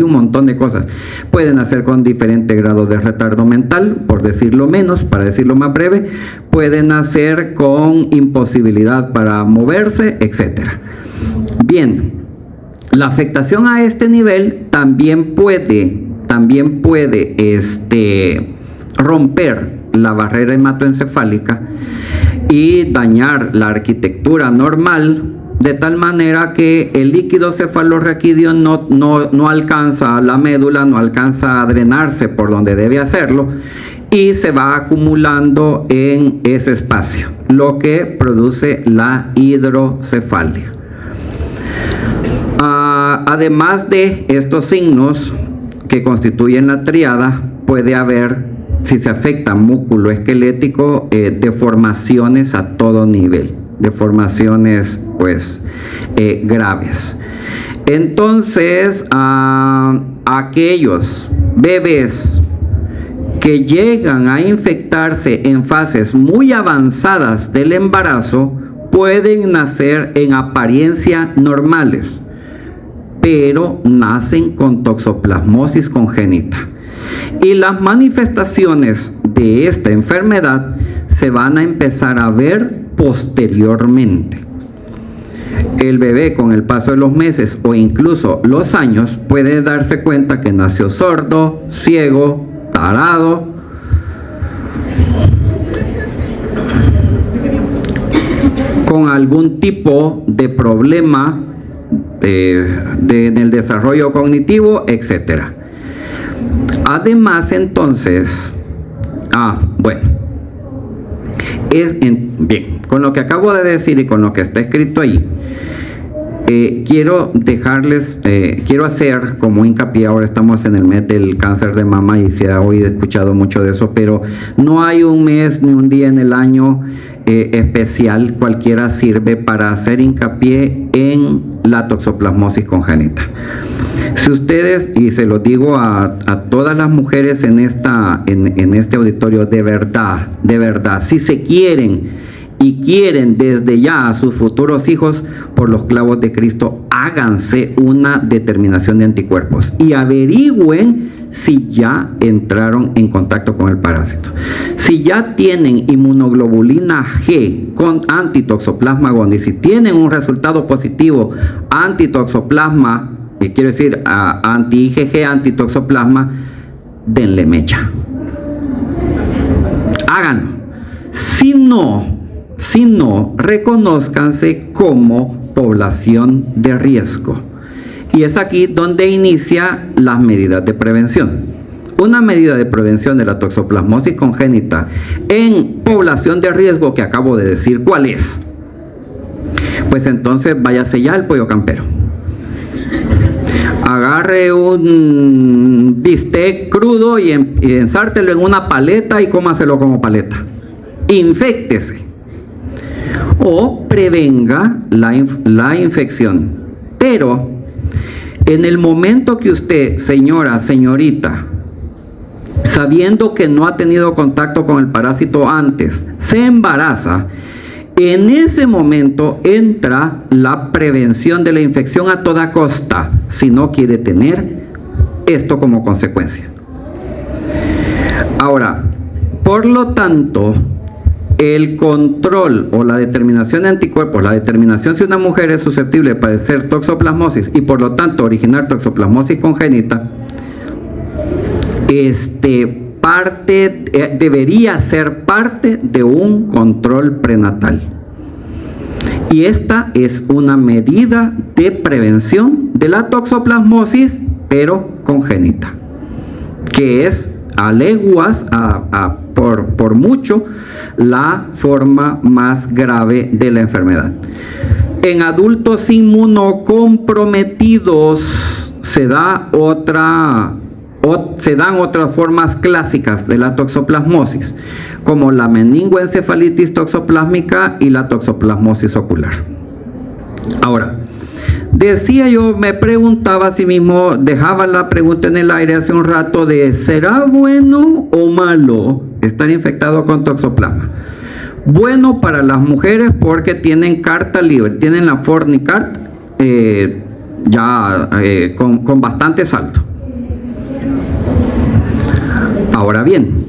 un montón de cosas. Pueden hacer con diferente grado de retardo mental, por decirlo menos, para decirlo más breve. Pueden hacer con imposibilidad para moverse, etc. Bien, la afectación a este nivel también puede romper la barrera hematoencefálica y dañar la arquitectura normal, de tal manera que el líquido cefalorraquídeo no alcanza a la médula, no alcanza a drenarse por donde debe hacerlo y se va acumulando en ese espacio, lo que produce la hidrocefalia. Además de estos signos que constituyen la triada, puede haber, si se afecta músculo esquelético, deformaciones a todo nivel, deformaciones pues graves. Entonces, aquellos bebés que llegan a infectarse en fases muy avanzadas del embarazo pueden nacer en apariencia normales, pero nacen con toxoplasmosis congénita. Y las manifestaciones de esta enfermedad se van a empezar a ver posteriormente. El bebé, con el paso de los meses o incluso los años, puede darse cuenta que nació sordo, ciego, tarado, con algún tipo de problema en el desarrollo cognitivo, etc. Además, entonces, bien, con lo que acabo de decir y con lo que está escrito ahí, quiero hacer como hincapié. Ahora estamos en el mes del cáncer de mama y se ha escuchado mucho de eso, pero no hay un mes ni un día en el año especial, cualquiera sirve para hacer hincapié en la toxoplasmosis congénita. Si ustedes, y se lo digo a todas las mujeres en este auditorio, de verdad, si se quieren y quieren desde ya a sus futuros hijos, por los clavos de Cristo, háganse una determinación de anticuerpos y averigüen si ya entraron en contacto con el parásito. Si ya tienen inmunoglobulina G con antitoxoplasma gondii, si tienen un resultado positivo antitoxoplasma, quiero decir anti-IgG, antitoxoplasma, denle mecha. Háganlo. Si no, reconózcanse como población de riesgo. Y es aquí donde inicia las medidas de prevención. Una medida de prevención de la toxoplasmosis congénita en población de riesgo que acabo de decir, ¿cuál es? Pues entonces váyase ya al pollo campero. Agarre un bistec crudo y ensártelo en una paleta y cómaselo como paleta. Inféctese. O prevenga la infección. Pero en el momento que usted, señora, señorita, sabiendo que no ha tenido contacto con el parásito antes, se embaraza, en ese momento entra la prevención de la infección a toda costa, si no quiere tener esto como consecuencia. Ahora, por lo tanto, el control o la determinación de anticuerpos, la determinación si una mujer es susceptible de padecer toxoplasmosis y por lo tanto originar toxoplasmosis congénita, debería ser parte de un control prenatal. Y esta es una medida de prevención de la toxoplasmosis, pero congénita, que es a leguas, por mucho, la forma más grave de la enfermedad. En adultos inmunocomprometidos se dan otras formas clásicas de la toxoplasmosis, como la meningoencefalitis toxoplásmica y la toxoplasmosis ocular. Ahora, decía yo, me preguntaba a sí mismo, dejaba la pregunta en el aire hace un rato de ¿será bueno o malo estar infectado con toxoplasma? Bueno para las mujeres porque tienen carta libre, tienen la Fornicart con bastante salto. Ahora bien,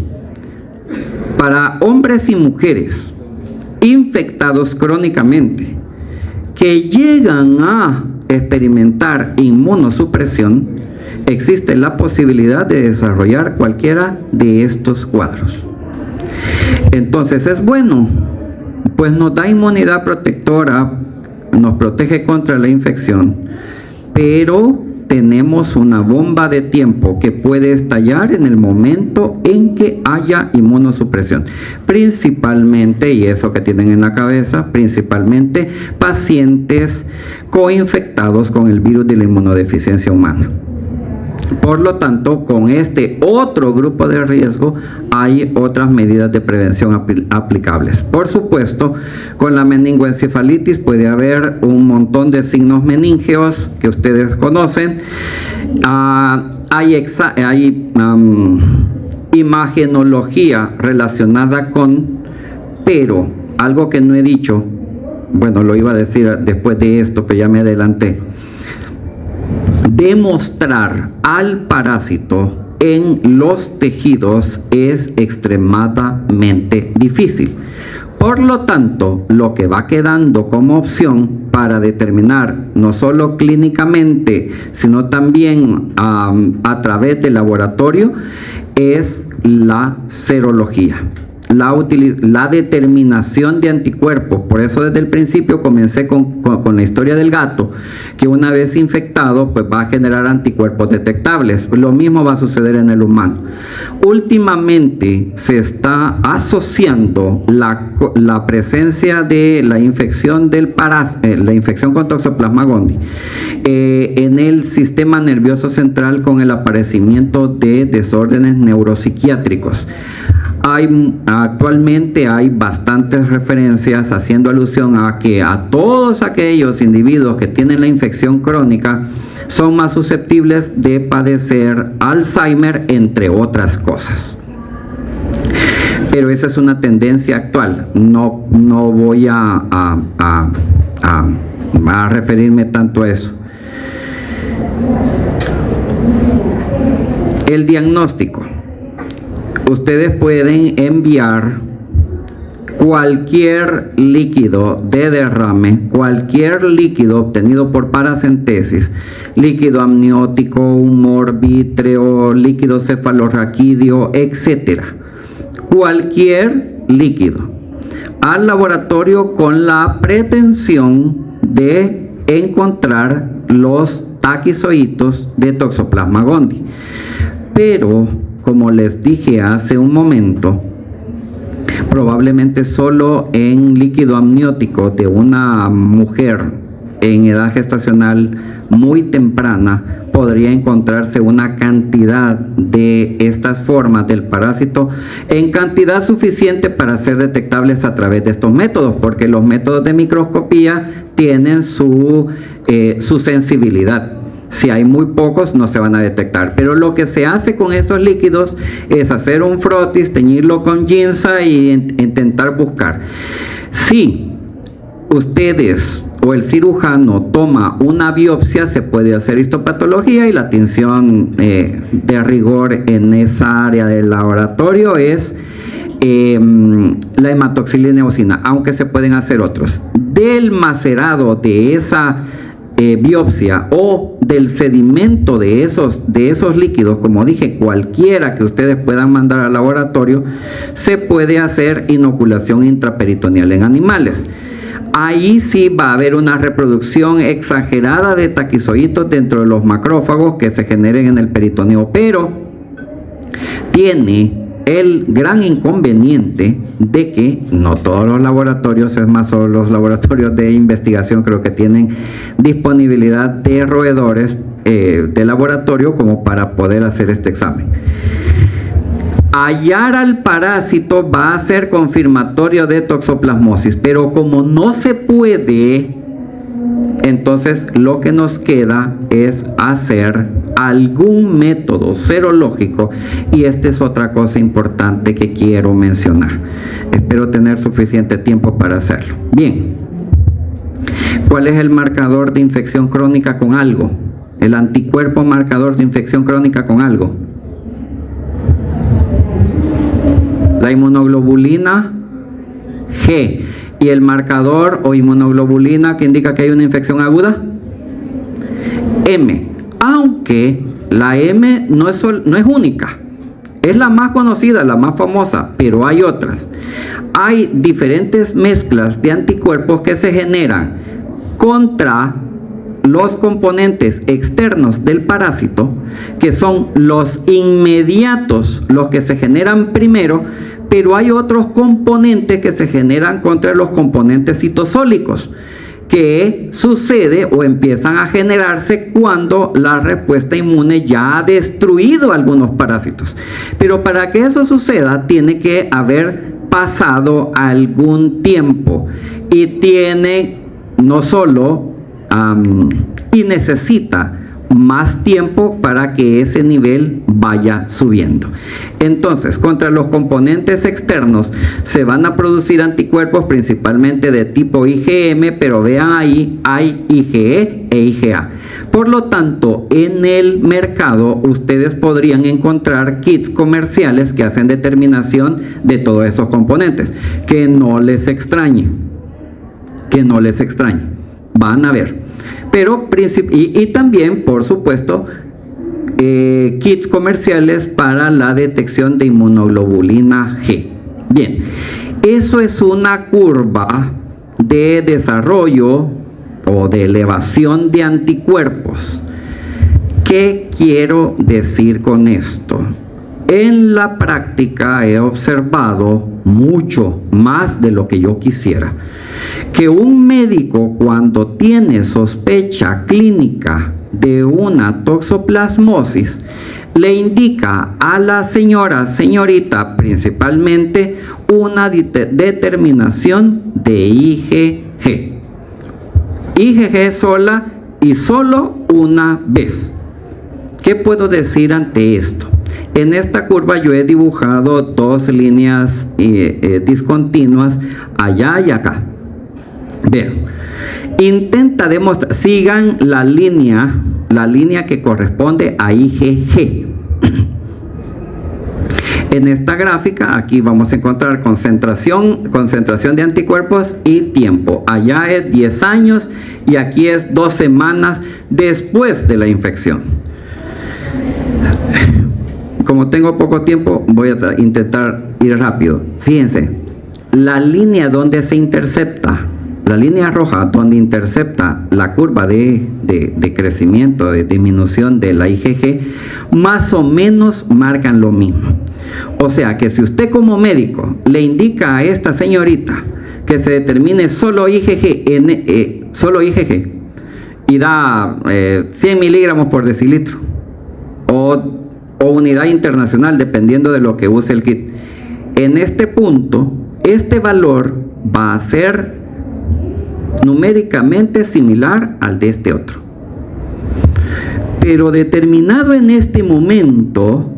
para hombres y mujeres infectados crónicamente que llegan a experimentar inmunosupresión, existe la posibilidad de desarrollar cualquiera de estos cuadros. Entonces, ¿es bueno? Pues nos da inmunidad protectora, nos protege contra la infección, pero tenemos una bomba de tiempo que puede estallar en el momento en que haya inmunosupresión. Principalmente, y eso que tienen en la cabeza, principalmente pacientes coinfectados con el virus de la inmunodeficiencia humana. Por lo tanto, con este otro grupo de riesgo hay otras medidas de prevención aplicables. Por supuesto, con la meningoencefalitis puede haber un montón de signos meníngeos que ustedes conocen. Hay imagenología relacionada con, pero algo que no he dicho, bueno, lo iba a decir después de esto, pero ya me adelanté. Demostrar al parásito en los tejidos es extremadamente difícil. Por lo tanto, lo que va quedando como opción para determinar no solo clínicamente, sino también a través del laboratorio, es la serología. La determinación de anticuerpos. Por eso desde el principio comencé con la historia del gato, que una vez infectado pues va a generar anticuerpos detectables. Lo mismo va a suceder en el humano. Últimamente se está asociando la presencia de la infección la infección con Toxoplasma gondii en el sistema nervioso central con el aparecimiento de desórdenes neuropsiquiátricos. Actualmente hay bastantes referencias haciendo alusión a que a todos aquellos individuos que tienen la infección crónica son más susceptibles de padecer Alzheimer, entre otras cosas. Pero esa es una tendencia actual. No voy a referirme tanto a eso. El diagnóstico. Ustedes pueden enviar cualquier líquido de derrame, cualquier líquido obtenido por paracentesis, líquido amniótico, humor vítreo, líquido cefalorraquídeo, etc. Cualquier líquido al laboratorio con la pretensión de encontrar los taquizoitos de Toxoplasma gondii. Pero como les dije hace un momento, probablemente solo en líquido amniótico de una mujer en edad gestacional muy temprana podría encontrarse una cantidad de estas formas del parásito en cantidad suficiente para ser detectables a través de estos métodos, porque los métodos de microscopía tienen su sensibilidad. Si hay muy pocos no se van a detectar, pero lo que se hace con esos líquidos es hacer un frotis, teñirlo con ginza y intentar buscar. Si ustedes o el cirujano toma una biopsia, se puede hacer histopatología y la tinción de rigor en esa área del laboratorio es la hematoxilina eosina, aunque se pueden hacer otros. Del macerado de esa biopsia o del sedimento de esos líquidos, como dije, cualquiera que ustedes puedan mandar al laboratorio, se puede hacer inoculación intraperitoneal en animales. Ahí sí va a haber una reproducción exagerada de taquizoitos dentro de los macrófagos que se generen en el peritoneo, pero tiene el gran inconveniente de que no todos los laboratorios, es más, solo los laboratorios de investigación creo que tienen disponibilidad de roedores de laboratorio como para poder hacer este examen. hallar al parásito va a ser confirmatorio de toxoplasmosis, pero como no se puede, entonces lo que nos queda es hacer algún método serológico, y esta es otra cosa importante que quiero mencionar. Espero tener suficiente tiempo para hacerlo. Bien, ¿cuál es el marcador de infección crónica con algo? El anticuerpo marcador de infección crónica con algo. La inmunoglobulina G. ¿Y el marcador o inmunoglobulina que indica que hay una infección aguda? M. Aunque la M no es única, es la más conocida, la más famosa, pero hay otras. Hay diferentes mezclas de anticuerpos que se generan contra los componentes externos del parásito, que son los inmediatos, los que se generan primero, pero hay otros componentes que se generan contra los componentes citosólicos, que sucede o empiezan a generarse cuando la respuesta inmune ya ha destruido algunos parásitos. Pero para que eso suceda, tiene que haber pasado algún tiempo, y tiene no solo y necesita más tiempo para que ese nivel vaya subiendo. Entonces, contra los componentes externos se van a producir anticuerpos principalmente de tipo IgM, pero vean ahí hay IgE e IgA. Por lo tanto, en el mercado ustedes podrían encontrar kits comerciales que hacen determinación de todos esos componentes. Que no les extrañe, van a ver. Pero y también, por supuesto, kits comerciales para la detección de inmunoglobulina G. Bien, eso es una curva de desarrollo o de elevación de anticuerpos. ¿Qué quiero decir con esto? En la práctica he observado mucho más de lo que yo quisiera, que un médico, cuando tiene sospecha clínica de una toxoplasmosis, le indica a la señorita principalmente, una determinación de IgG. IgG sola y solo una vez. ¿Qué puedo decir ante esto? En esta curva yo he dibujado dos líneas discontinuas, allá y acá. Vean, intenta demostrar, sigan la línea que corresponde a IgG. En esta gráfica, aquí vamos a encontrar concentración de anticuerpos y tiempo. Allá es 10 años y aquí es 2 semanas después de la infección. Como tengo poco tiempo, voy a intentar ir rápido. Fíjense, la línea donde se intercepta, la línea roja donde intercepta la curva de crecimiento, de disminución de la IgG, más o menos marcan lo mismo. O sea que si usted como médico le indica a esta señorita que se determine solo IgG y da 100 miligramos por decilitro o unidad internacional, dependiendo de lo que use el kit, en este punto, este valor va a ser numéricamente similar al de este otro. Pero determinado en este momento,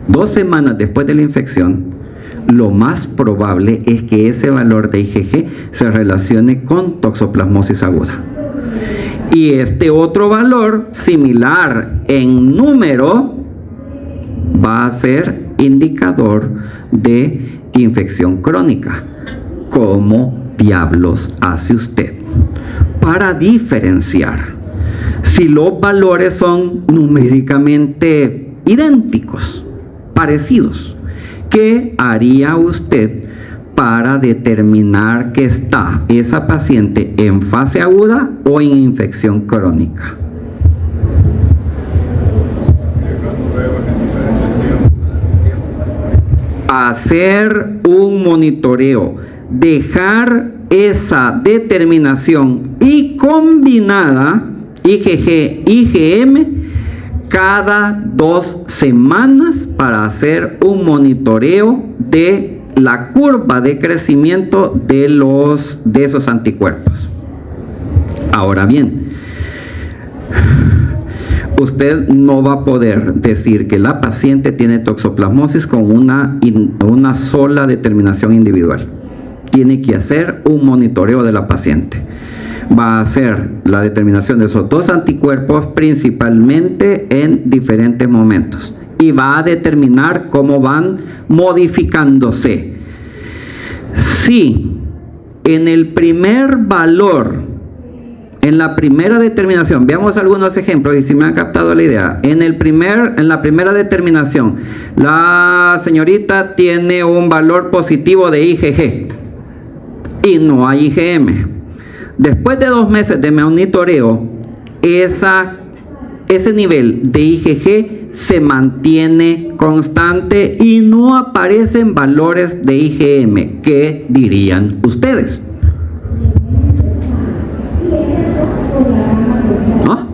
2 semanas después de la infección, lo más probable es que ese valor de IgG se relacione con toxoplasmosis aguda. Y este otro valor, similar en número, va a ser indicador de infección crónica. ¿Cómo diablos hace usted para diferenciar si los valores son numéricamente idénticos, parecidos? ¿Qué haría usted para determinar que está esa paciente en fase aguda o en infección crónica? Hacer un monitoreo, dejar esa determinación y combinada IgG, IgM, cada 2 semanas para hacer un monitoreo de la curva de crecimiento de esos anticuerpos. Ahora bien, usted no va a poder decir que la paciente tiene toxoplasmosis con una sola determinación individual. Tiene que hacer un monitoreo de la paciente. Va a hacer la determinación de esos 2 anticuerpos principalmente en diferentes momentos y va a determinar cómo van modificándose. Si en el primer valor, en la primera determinación, veamos algunos ejemplos y si me han captado la idea. En la primera determinación, la señorita tiene un valor positivo de IgG y no hay IgM. Después de 2 meses de monitoreo, ese nivel de IgG se mantiene constante y no aparecen valores de IgM. ¿Qué dirían ustedes? ¿No?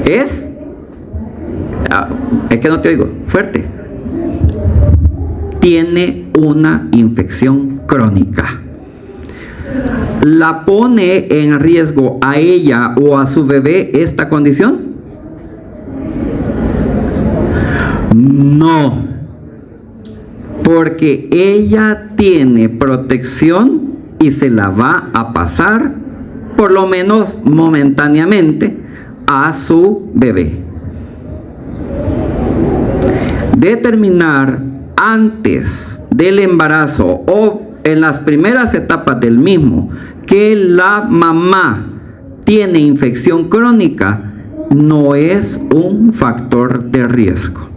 Es que no te oigo, fuerte. Tiene una infección crónica. ¿La pone en riesgo a ella o a su bebé esta condición? No, porque ella tiene protección y se la va a pasar, por lo menos momentáneamente, a su bebé. Determinar antes del embarazo o en las primeras etapas del mismo que la mamá tiene infección crónica no es un factor de riesgo.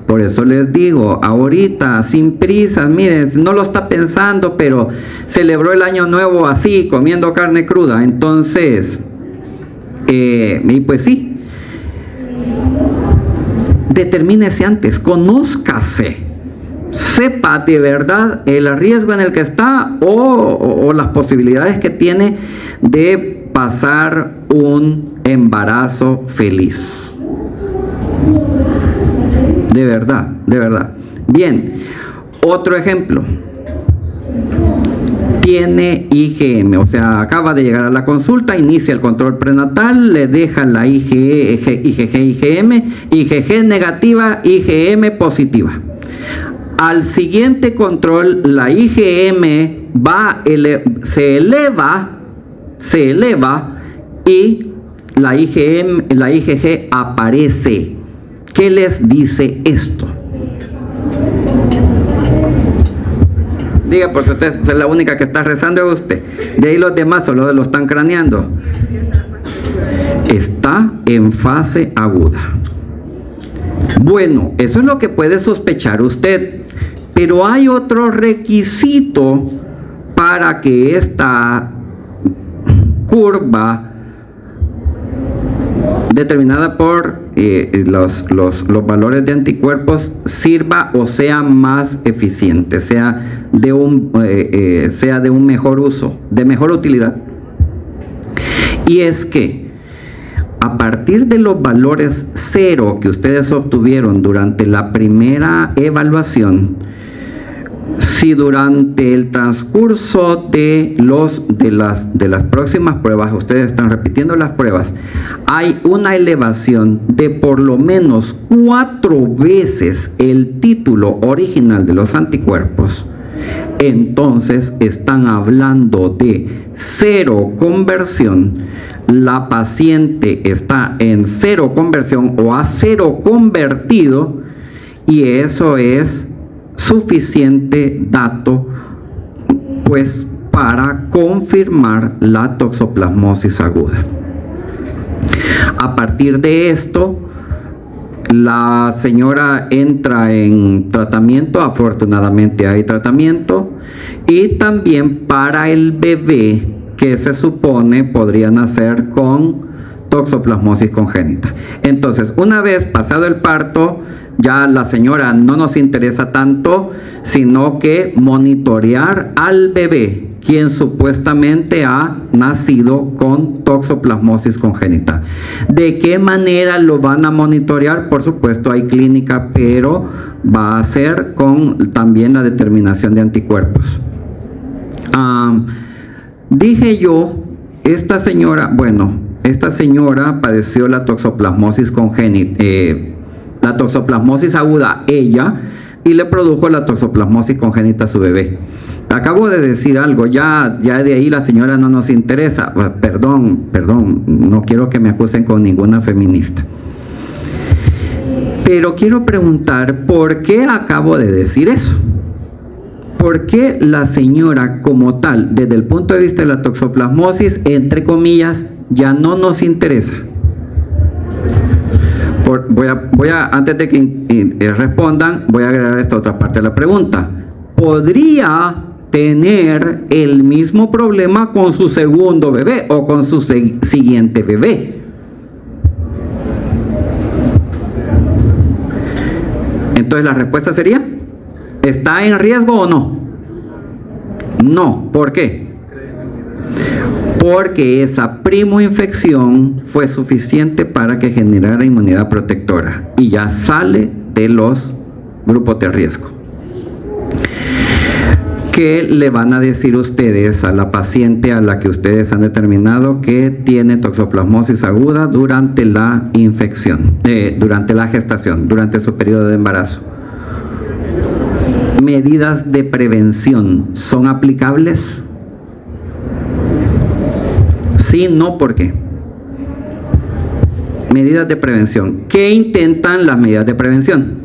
Por eso les digo, ahorita, sin prisas, miren, no lo está pensando, pero celebró el año nuevo así, comiendo carne cruda. Entonces, y pues sí, determínese antes, conózcase, sepa de verdad el riesgo en el que está o las posibilidades que tiene de pasar un embarazo feliz. De verdad, de verdad. Bien, otro ejemplo. Tiene IgM, o sea, acaba de llegar a la consulta, inicia el control prenatal, le dejan la IgG, IgG negativa, IgM positiva. Al siguiente control, la IgM se eleva y la IgG aparece. ¿Qué les dice esto? Diga, porque usted es la única que está rezando, es usted. De ahí los demás solo lo están craneando. Está en fase aguda. Bueno, eso es lo que puede sospechar usted. Pero hay otro requisito para que esta curva determinada por los valores de anticuerpos sirva o sea más eficiente, sea de un mejor uso, de mejor utilidad. Y es que a partir de los valores 0 que ustedes obtuvieron durante la primera evaluación, si durante el transcurso de las próximas pruebas, ustedes están repitiendo las pruebas, hay una elevación de por lo menos 4 veces el título original de los anticuerpos, entonces están hablando de 0 conversión. La paciente está en 0 conversión o a 0 convertido, y eso es suficiente dato pues para confirmar la toxoplasmosis aguda. A partir de esto, la señora entra en tratamiento. Afortunadamente hay tratamiento, y también para el bebé que se supone podría nacer con toxoplasmosis congénita. Entonces, una vez pasado el parto, ya la señora no nos interesa tanto, sino que monitorear al bebé quien supuestamente ha nacido con toxoplasmosis congénita. ¿De qué manera lo van a monitorear? Por supuesto, hay clínica, pero va a ser con también la determinación de anticuerpos. Dije yo, esta señora padeció la toxoplasmosis congénita, la toxoplasmosis aguda ella, y le produjo la toxoplasmosis congénita a su bebé. Acabo de decir algo, ya de ahí la señora no nos interesa. Perdón, no quiero que me acusen con ninguna feminista. Pero quiero preguntar, ¿por qué acabo de decir eso? ¿Por qué la señora como tal, desde el punto de vista de la toxoplasmosis, entre comillas, ya no nos interesa? Antes de que respondan, voy a agregar esta otra parte de la pregunta. ¿Podría tener el mismo problema con su segundo bebé o con su siguiente bebé? Entonces la respuesta sería, ¿está en riesgo o no? No. ¿Por qué? Porque esa primoinfección fue suficiente para que generara inmunidad protectora y ya sale de los grupos de riesgo. ¿Qué le van a decir ustedes a la paciente a la que ustedes han determinado que tiene toxoplasmosis aguda durante la infección, durante la gestación, durante su periodo de embarazo? ¿Medidas de prevención son aplicables? Sí, no, ¿por qué? Medidas de prevención. ¿Qué intentan las medidas de prevención?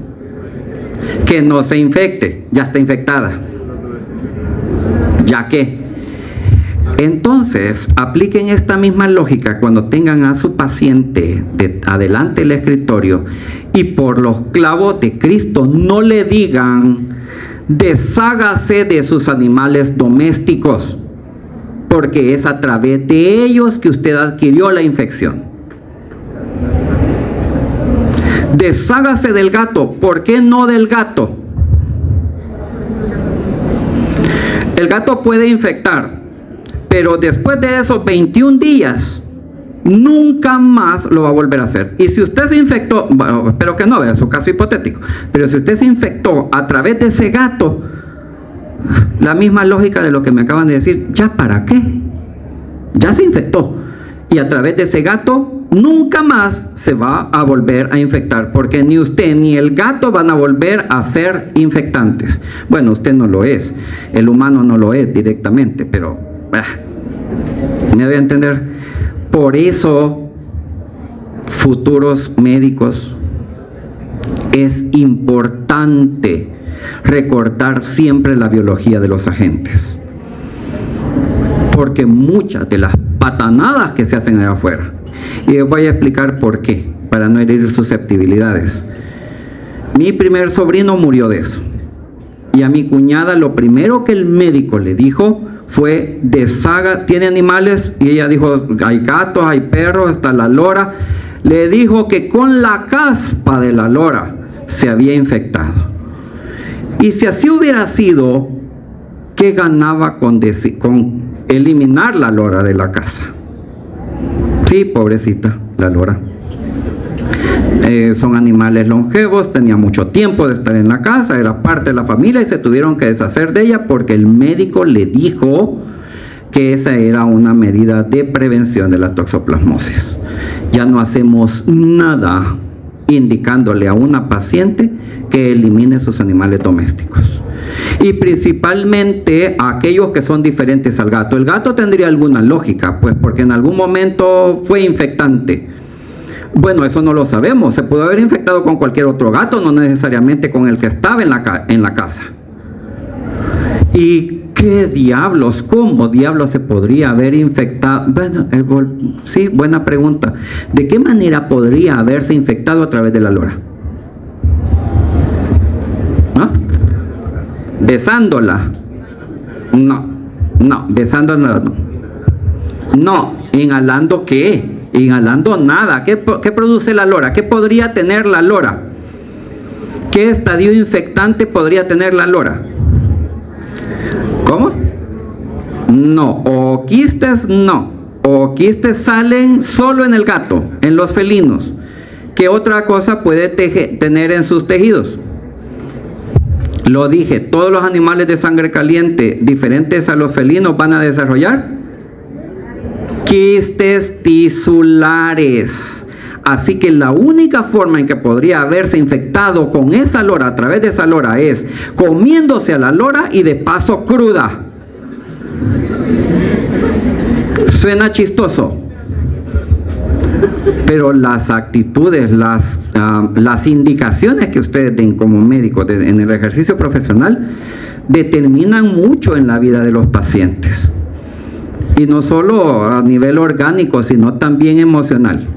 Que no se infecte, ya está infectada. ¿Ya qué? Entonces, apliquen esta misma lógica cuando tengan a su paciente adelante del escritorio y por los clavos de Cristo no le digan, deshágase de sus animales domésticos, porque es a través de ellos que usted adquirió la infección. Deshágase del gato. ¿Por qué no del gato? El gato puede infectar, pero después de esos 21 días, nunca más lo va a volver a hacer. Y si usted se infectó, bueno, espero que no, vea su caso hipotético, pero si usted se infectó a través de ese gato, la misma lógica de lo que me acaban de decir, ¿ya para qué? Ya se infectó. Y a través de ese gato, nunca más se va a volver a infectar, porque ni usted ni el gato van a volver a ser infectantes. Bueno, usted no lo es, el humano no lo es directamente, pero me voy a entender. Por eso, futuros médicos, es importante recordar siempre la biología de los agentes, porque muchas de las patanadas que se hacen allá afuera, y les voy a explicar por qué, para no herir susceptibilidades. Mi primer sobrino murió de eso, y a mi cuñada lo primero que el médico le dijo fue, deshaga, ¿tiene animales? Y ella dijo, hay gatos, hay perros, hasta la lora. Le dijo que con la caspa de la lora se había infectado. Y si así hubiera sido, ¿qué ganaba con eliminar la lora de la casa? Sí, pobrecita, la lora. Son animales longevos, tenía mucho tiempo de estar en la casa, era parte de la familia y se tuvieron que deshacer de ella porque el médico le dijo que esa era una medida de prevención de la toxoplasmosis. Ya no hacemos nada indicándole a una paciente que elimine sus animales domésticos. Y principalmente a aquellos que son diferentes al gato. El gato tendría alguna lógica, pues porque en algún momento fue infectante. Bueno, eso no lo sabemos. Se pudo haber infectado con cualquier otro gato, no necesariamente con el que estaba en la casa. ¿Y qué diablos? ¿Cómo diablos se podría haber infectado? Bueno, sí, buena pregunta. ¿De qué manera podría haberse infectado a través de la lora? ¿No? ¿Besándola? No, besándola no. No, ¿inhalando qué? Inhalando nada. ¿Qué produce la lora? ¿Qué podría tener la lora? ¿Qué estadio infectante podría tener la lora? ¿Cómo? no. O quistes, no. O quistes salen solo en el gato, en los felinos. ¿Qué otra cosa puede tener en sus tejidos? Lo dije, todos los animales de sangre caliente diferentes a los felinos van a desarrollar quistes tisulares. Así que la única forma en que podría haberse infectado con esa lora, a través de esa lora, es comiéndose a la lora y de paso cruda. Suena chistoso, pero las actitudes, las indicaciones que ustedes den como médicos en el ejercicio profesional determinan mucho en la vida de los pacientes. Y no solo a nivel orgánico, sino también emocional.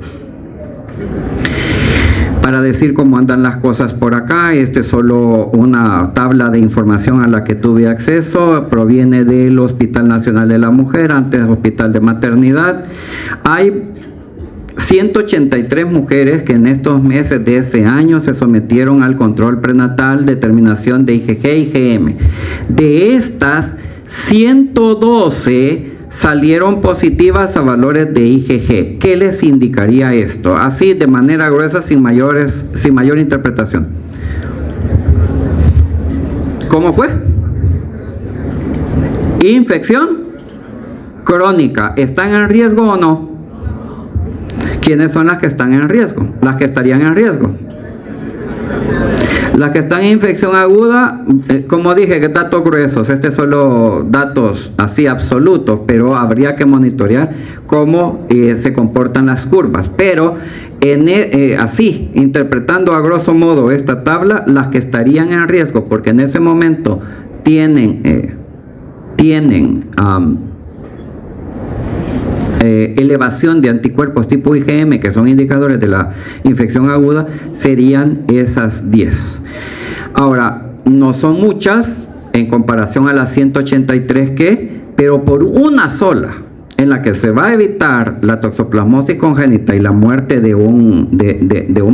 Para decir cómo andan las cosas por acá, este es solo una tabla de información a la que tuve acceso, proviene del Hospital Nacional de la Mujer, antes Hospital de Maternidad. Hay 183 mujeres que en estos meses de ese año se sometieron al control prenatal, determinación de IgG y IgM. De estas, 112 salieron positivas a valores de IgG. ¿Qué les indicaría esto? Así, de manera gruesa, sin mayor interpretación. ¿Cómo fue? Infección crónica. ¿Están en riesgo o no? ¿Quiénes son las que están en riesgo? Las que estarían en riesgo. Las que están en infección aguda, como dije, datos gruesos, este es solo datos así absolutos, pero habría que monitorear cómo se comportan las curvas. Pero así, interpretando a grosso modo esta tabla, las que estarían en riesgo, porque en ese momento tienen elevación de anticuerpos tipo IgM, que son indicadores de la infección aguda, serían esas 10. Ahora, no son muchas en comparación a las 183 pero por una sola, en la que se va a evitar la toxoplasmosis congénita y la muerte de un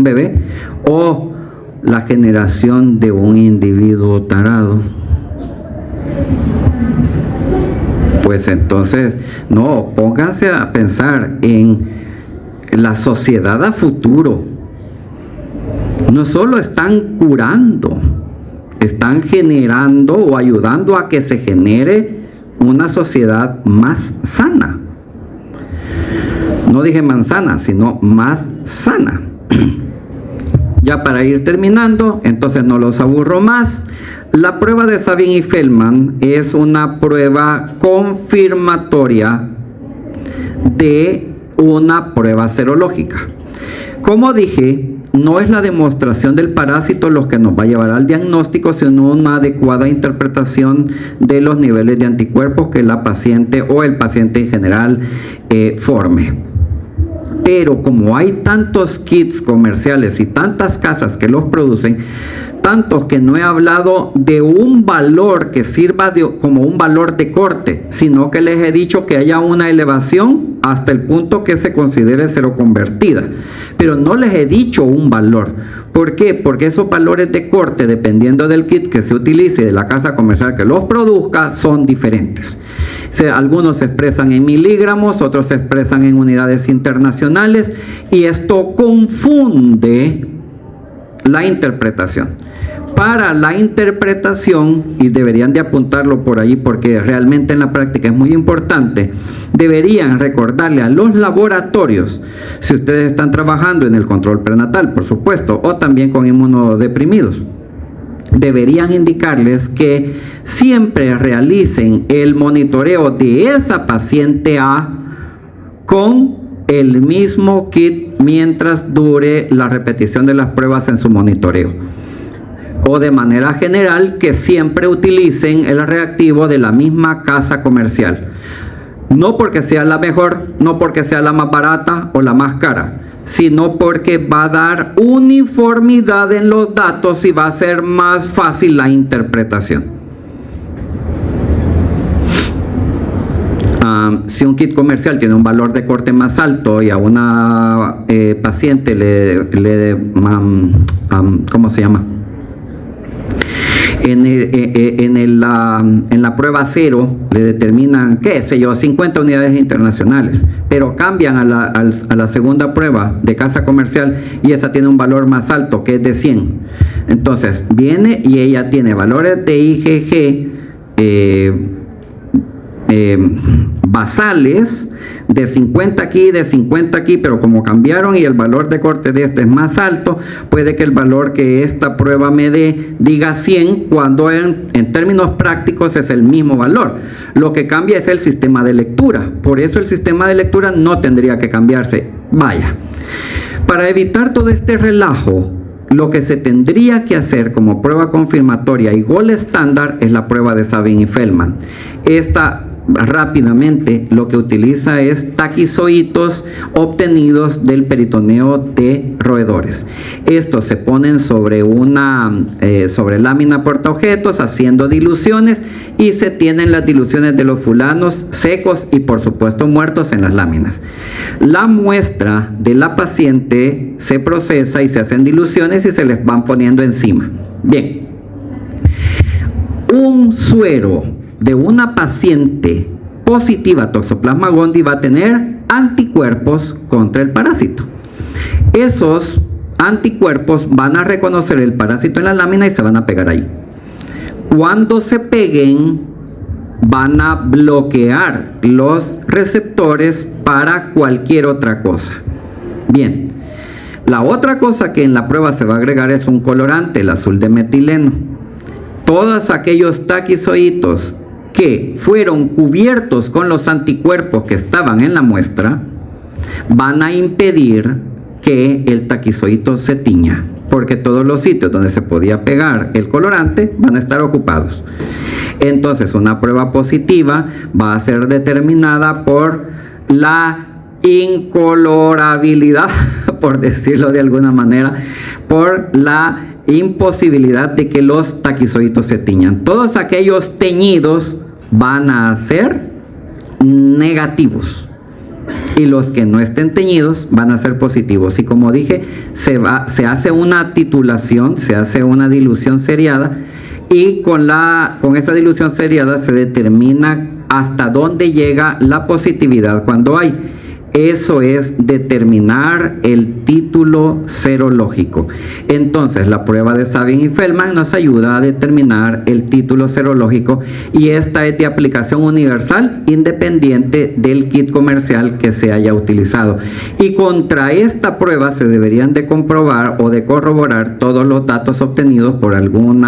bebé, o la generación de un individuo tarado. Pues entonces, no, pónganse a pensar en la sociedad a futuro. No solo están curando, están generando o ayudando a que se genere una sociedad más sana. No dije manzana, sino más sana. Ya para ir terminando, entonces no los aburro más. La prueba de Sabin y Feldman es una prueba confirmatoria de una prueba serológica. Como dije, no es la demostración del parásito lo que nos va a llevar al diagnóstico, sino una adecuada interpretación de los niveles de anticuerpos que la paciente o el paciente en general forme. Pero como hay tantos kits comerciales y tantas casas que los producen, tantos que no he hablado de un valor que sirva como un valor de corte, sino que les he dicho que haya una elevación hasta el punto que se considere seroconvertida. Pero no les he dicho un valor. ¿Por qué? Porque esos valores de corte, dependiendo del kit que se utilice y de la casa comercial que los produzca, son diferentes. Algunos se expresan en miligramos, otros se expresan en unidades internacionales, y esto confunde la interpretación. Para la interpretación, y deberían de apuntarlo por allí porque realmente en la práctica es muy importante, deberían recordarle a los laboratorios, si ustedes están trabajando en el control prenatal, por supuesto, o también con inmunodeprimidos, deberían indicarles que siempre realicen el monitoreo de esa paciente A con el mismo kit mientras dure la repetición de las pruebas en su monitoreo. O de manera general, que siempre utilicen el reactivo de la misma casa comercial. No porque sea la mejor, no porque sea la más barata o la más cara, sino porque va a dar uniformidad en los datos y va a ser más fácil la interpretación. Si un kit comercial tiene un valor de corte más alto y a una paciente ¿cómo se llama? En la prueba 0 le determinan, qué sé yo, 50 unidades internacionales, pero cambian a la segunda prueba de casa comercial y esa tiene un valor más alto, que es de 100. Entonces viene y ella tiene valores de IgG basales de 50 aquí, de 50 aquí, pero como cambiaron y el valor de corte de este es más alto, puede que el valor que esta prueba me dé diga 100, cuando en términos prácticos es el mismo valor. Lo que cambia es el sistema de lectura, por eso el sistema de lectura no tendría que cambiarse. Vaya, para evitar todo este relajo, lo que se tendría que hacer como prueba confirmatoria y gol estándar es la prueba de Sabin y Feldman. Esta rápidamente lo que utiliza es taquizoitos obtenidos del peritoneo de roedores. Estos se ponen sobre sobre lámina portaobjetos haciendo diluciones y se tienen las diluciones de los fulanos secos y por supuesto muertos en las láminas. La muestra de la paciente se procesa y se hacen diluciones y se les van poniendo encima. Bien, un suero de una paciente positiva a Toxoplasma gondii va a tener anticuerpos contra el parásito. Esos anticuerpos van a reconocer el parásito en la lámina y se van a pegar ahí. Cuando se peguen, van a bloquear los receptores para cualquier otra cosa. Bien, la otra cosa que en la prueba se va a agregar es un colorante, el azul de metileno. Todos aquellos taquizoitos que fueron cubiertos con los anticuerpos que estaban en la muestra van a impedir que el taquizoito se tiña, porque todos los sitios donde se podía pegar el colorante van a estar ocupados. Entonces una prueba positiva va a ser determinada por la incolorabilidad, por decirlo de alguna manera, por la imposibilidad de que los taquizoitos se tiñan. Todos aquellos teñidos van a ser negativos y los que no estén teñidos van a ser positivos. Y como dije, se hace una titulación, se hace una dilución seriada y con esa dilución seriada se determina hasta dónde llega la positividad cuando hay. Eso es determinar el título serológico. Entonces, la prueba de Sabin y Feldman nos ayuda a determinar el título serológico y esta es de aplicación universal independiente del kit comercial que se haya utilizado. Y contra esta prueba se deberían de comprobar o de corroborar todos los datos obtenidos por algún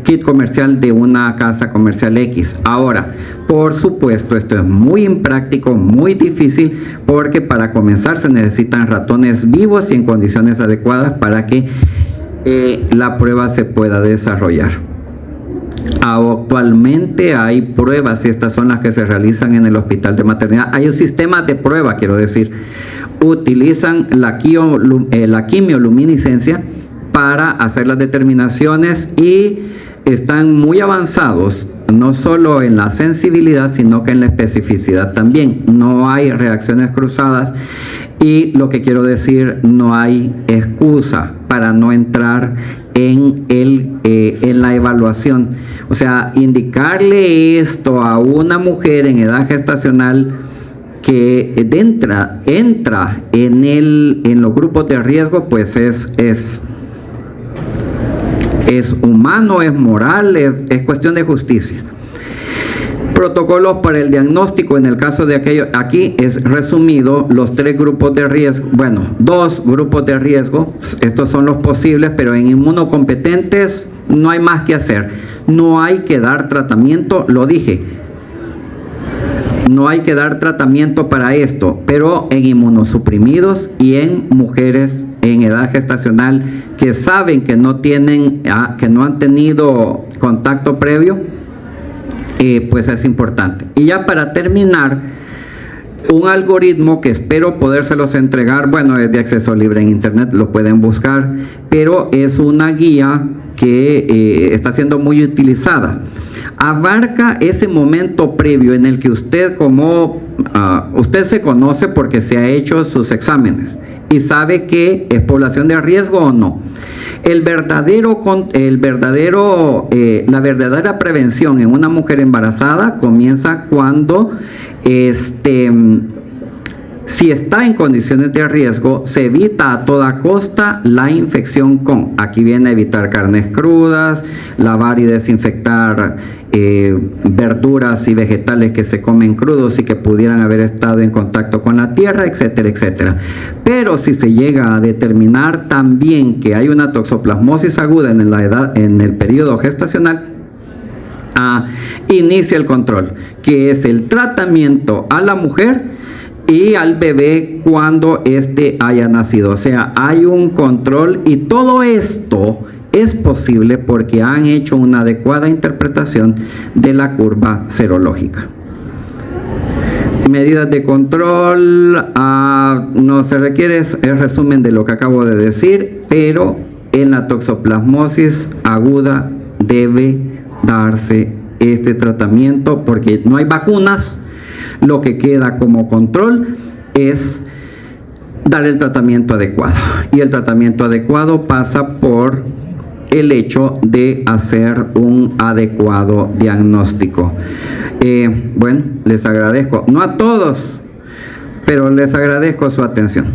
kit comercial de una casa comercial X. Ahora, por supuesto, esto es muy impráctico, muy difícil, porque para comenzar se necesitan ratones vivos y en condiciones adecuadas para que la prueba se pueda desarrollar. Actualmente hay pruebas, y estas son las que se realizan en el hospital de maternidad. Hay un sistema de prueba, quiero decir, utilizan la quimioluminiscencia para hacer las determinaciones y están muy avanzados, no solo en la sensibilidad, sino que en la especificidad también. No hay reacciones cruzadas y lo que quiero decir, no hay excusa para no entrar en la evaluación. O sea, indicarle esto a una mujer en edad gestacional que entra en los grupos de riesgo, pues es humano, es moral, es cuestión de justicia. Protocolos para el diagnóstico, en el caso de aquello, aquí es resumido los 3 grupos de riesgo, bueno, 2 grupos de riesgo, estos son los posibles, pero en inmunocompetentes no hay más que hacer, no hay que dar tratamiento, lo dije, no hay que dar tratamiento para esto, pero en inmunosuprimidos y en mujeres en edad gestacional que saben que no han tenido contacto previo, pues es importante. Y ya para terminar, un algoritmo que espero podérselos entregar, bueno, es de acceso libre en internet, lo pueden buscar, pero es una guía que está siendo muy utilizada. Abarca ese momento previo en el que usted usted se conoce porque se ha hecho sus exámenes y sabe que es población de riesgo o no. La verdadera prevención en una mujer embarazada comienza cuando si está en condiciones de riesgo, se evita a toda costa la infección con, aquí viene a evitar carnes crudas, lavar y desinfectar verduras y vegetales que se comen crudos y que pudieran haber estado en contacto con la tierra, etcétera, etcétera. Pero si se llega a determinar también que hay una toxoplasmosis aguda en el periodo gestacional, inicia el control, que es el tratamiento a la mujer y al bebé cuando éste haya nacido. O sea, hay un control, y todo esto es posible porque han hecho una adecuada interpretación de la curva serológica. Medidas de control, no se requiere el resumen de lo que acabo de decir, pero en la toxoplasmosis aguda debe darse este tratamiento porque no hay vacunas. Lo que queda como control es dar el tratamiento adecuado, y el tratamiento adecuado pasa por el hecho de hacer un adecuado diagnóstico. Bueno, les agradezco, no a todos, pero les agradezco su atención.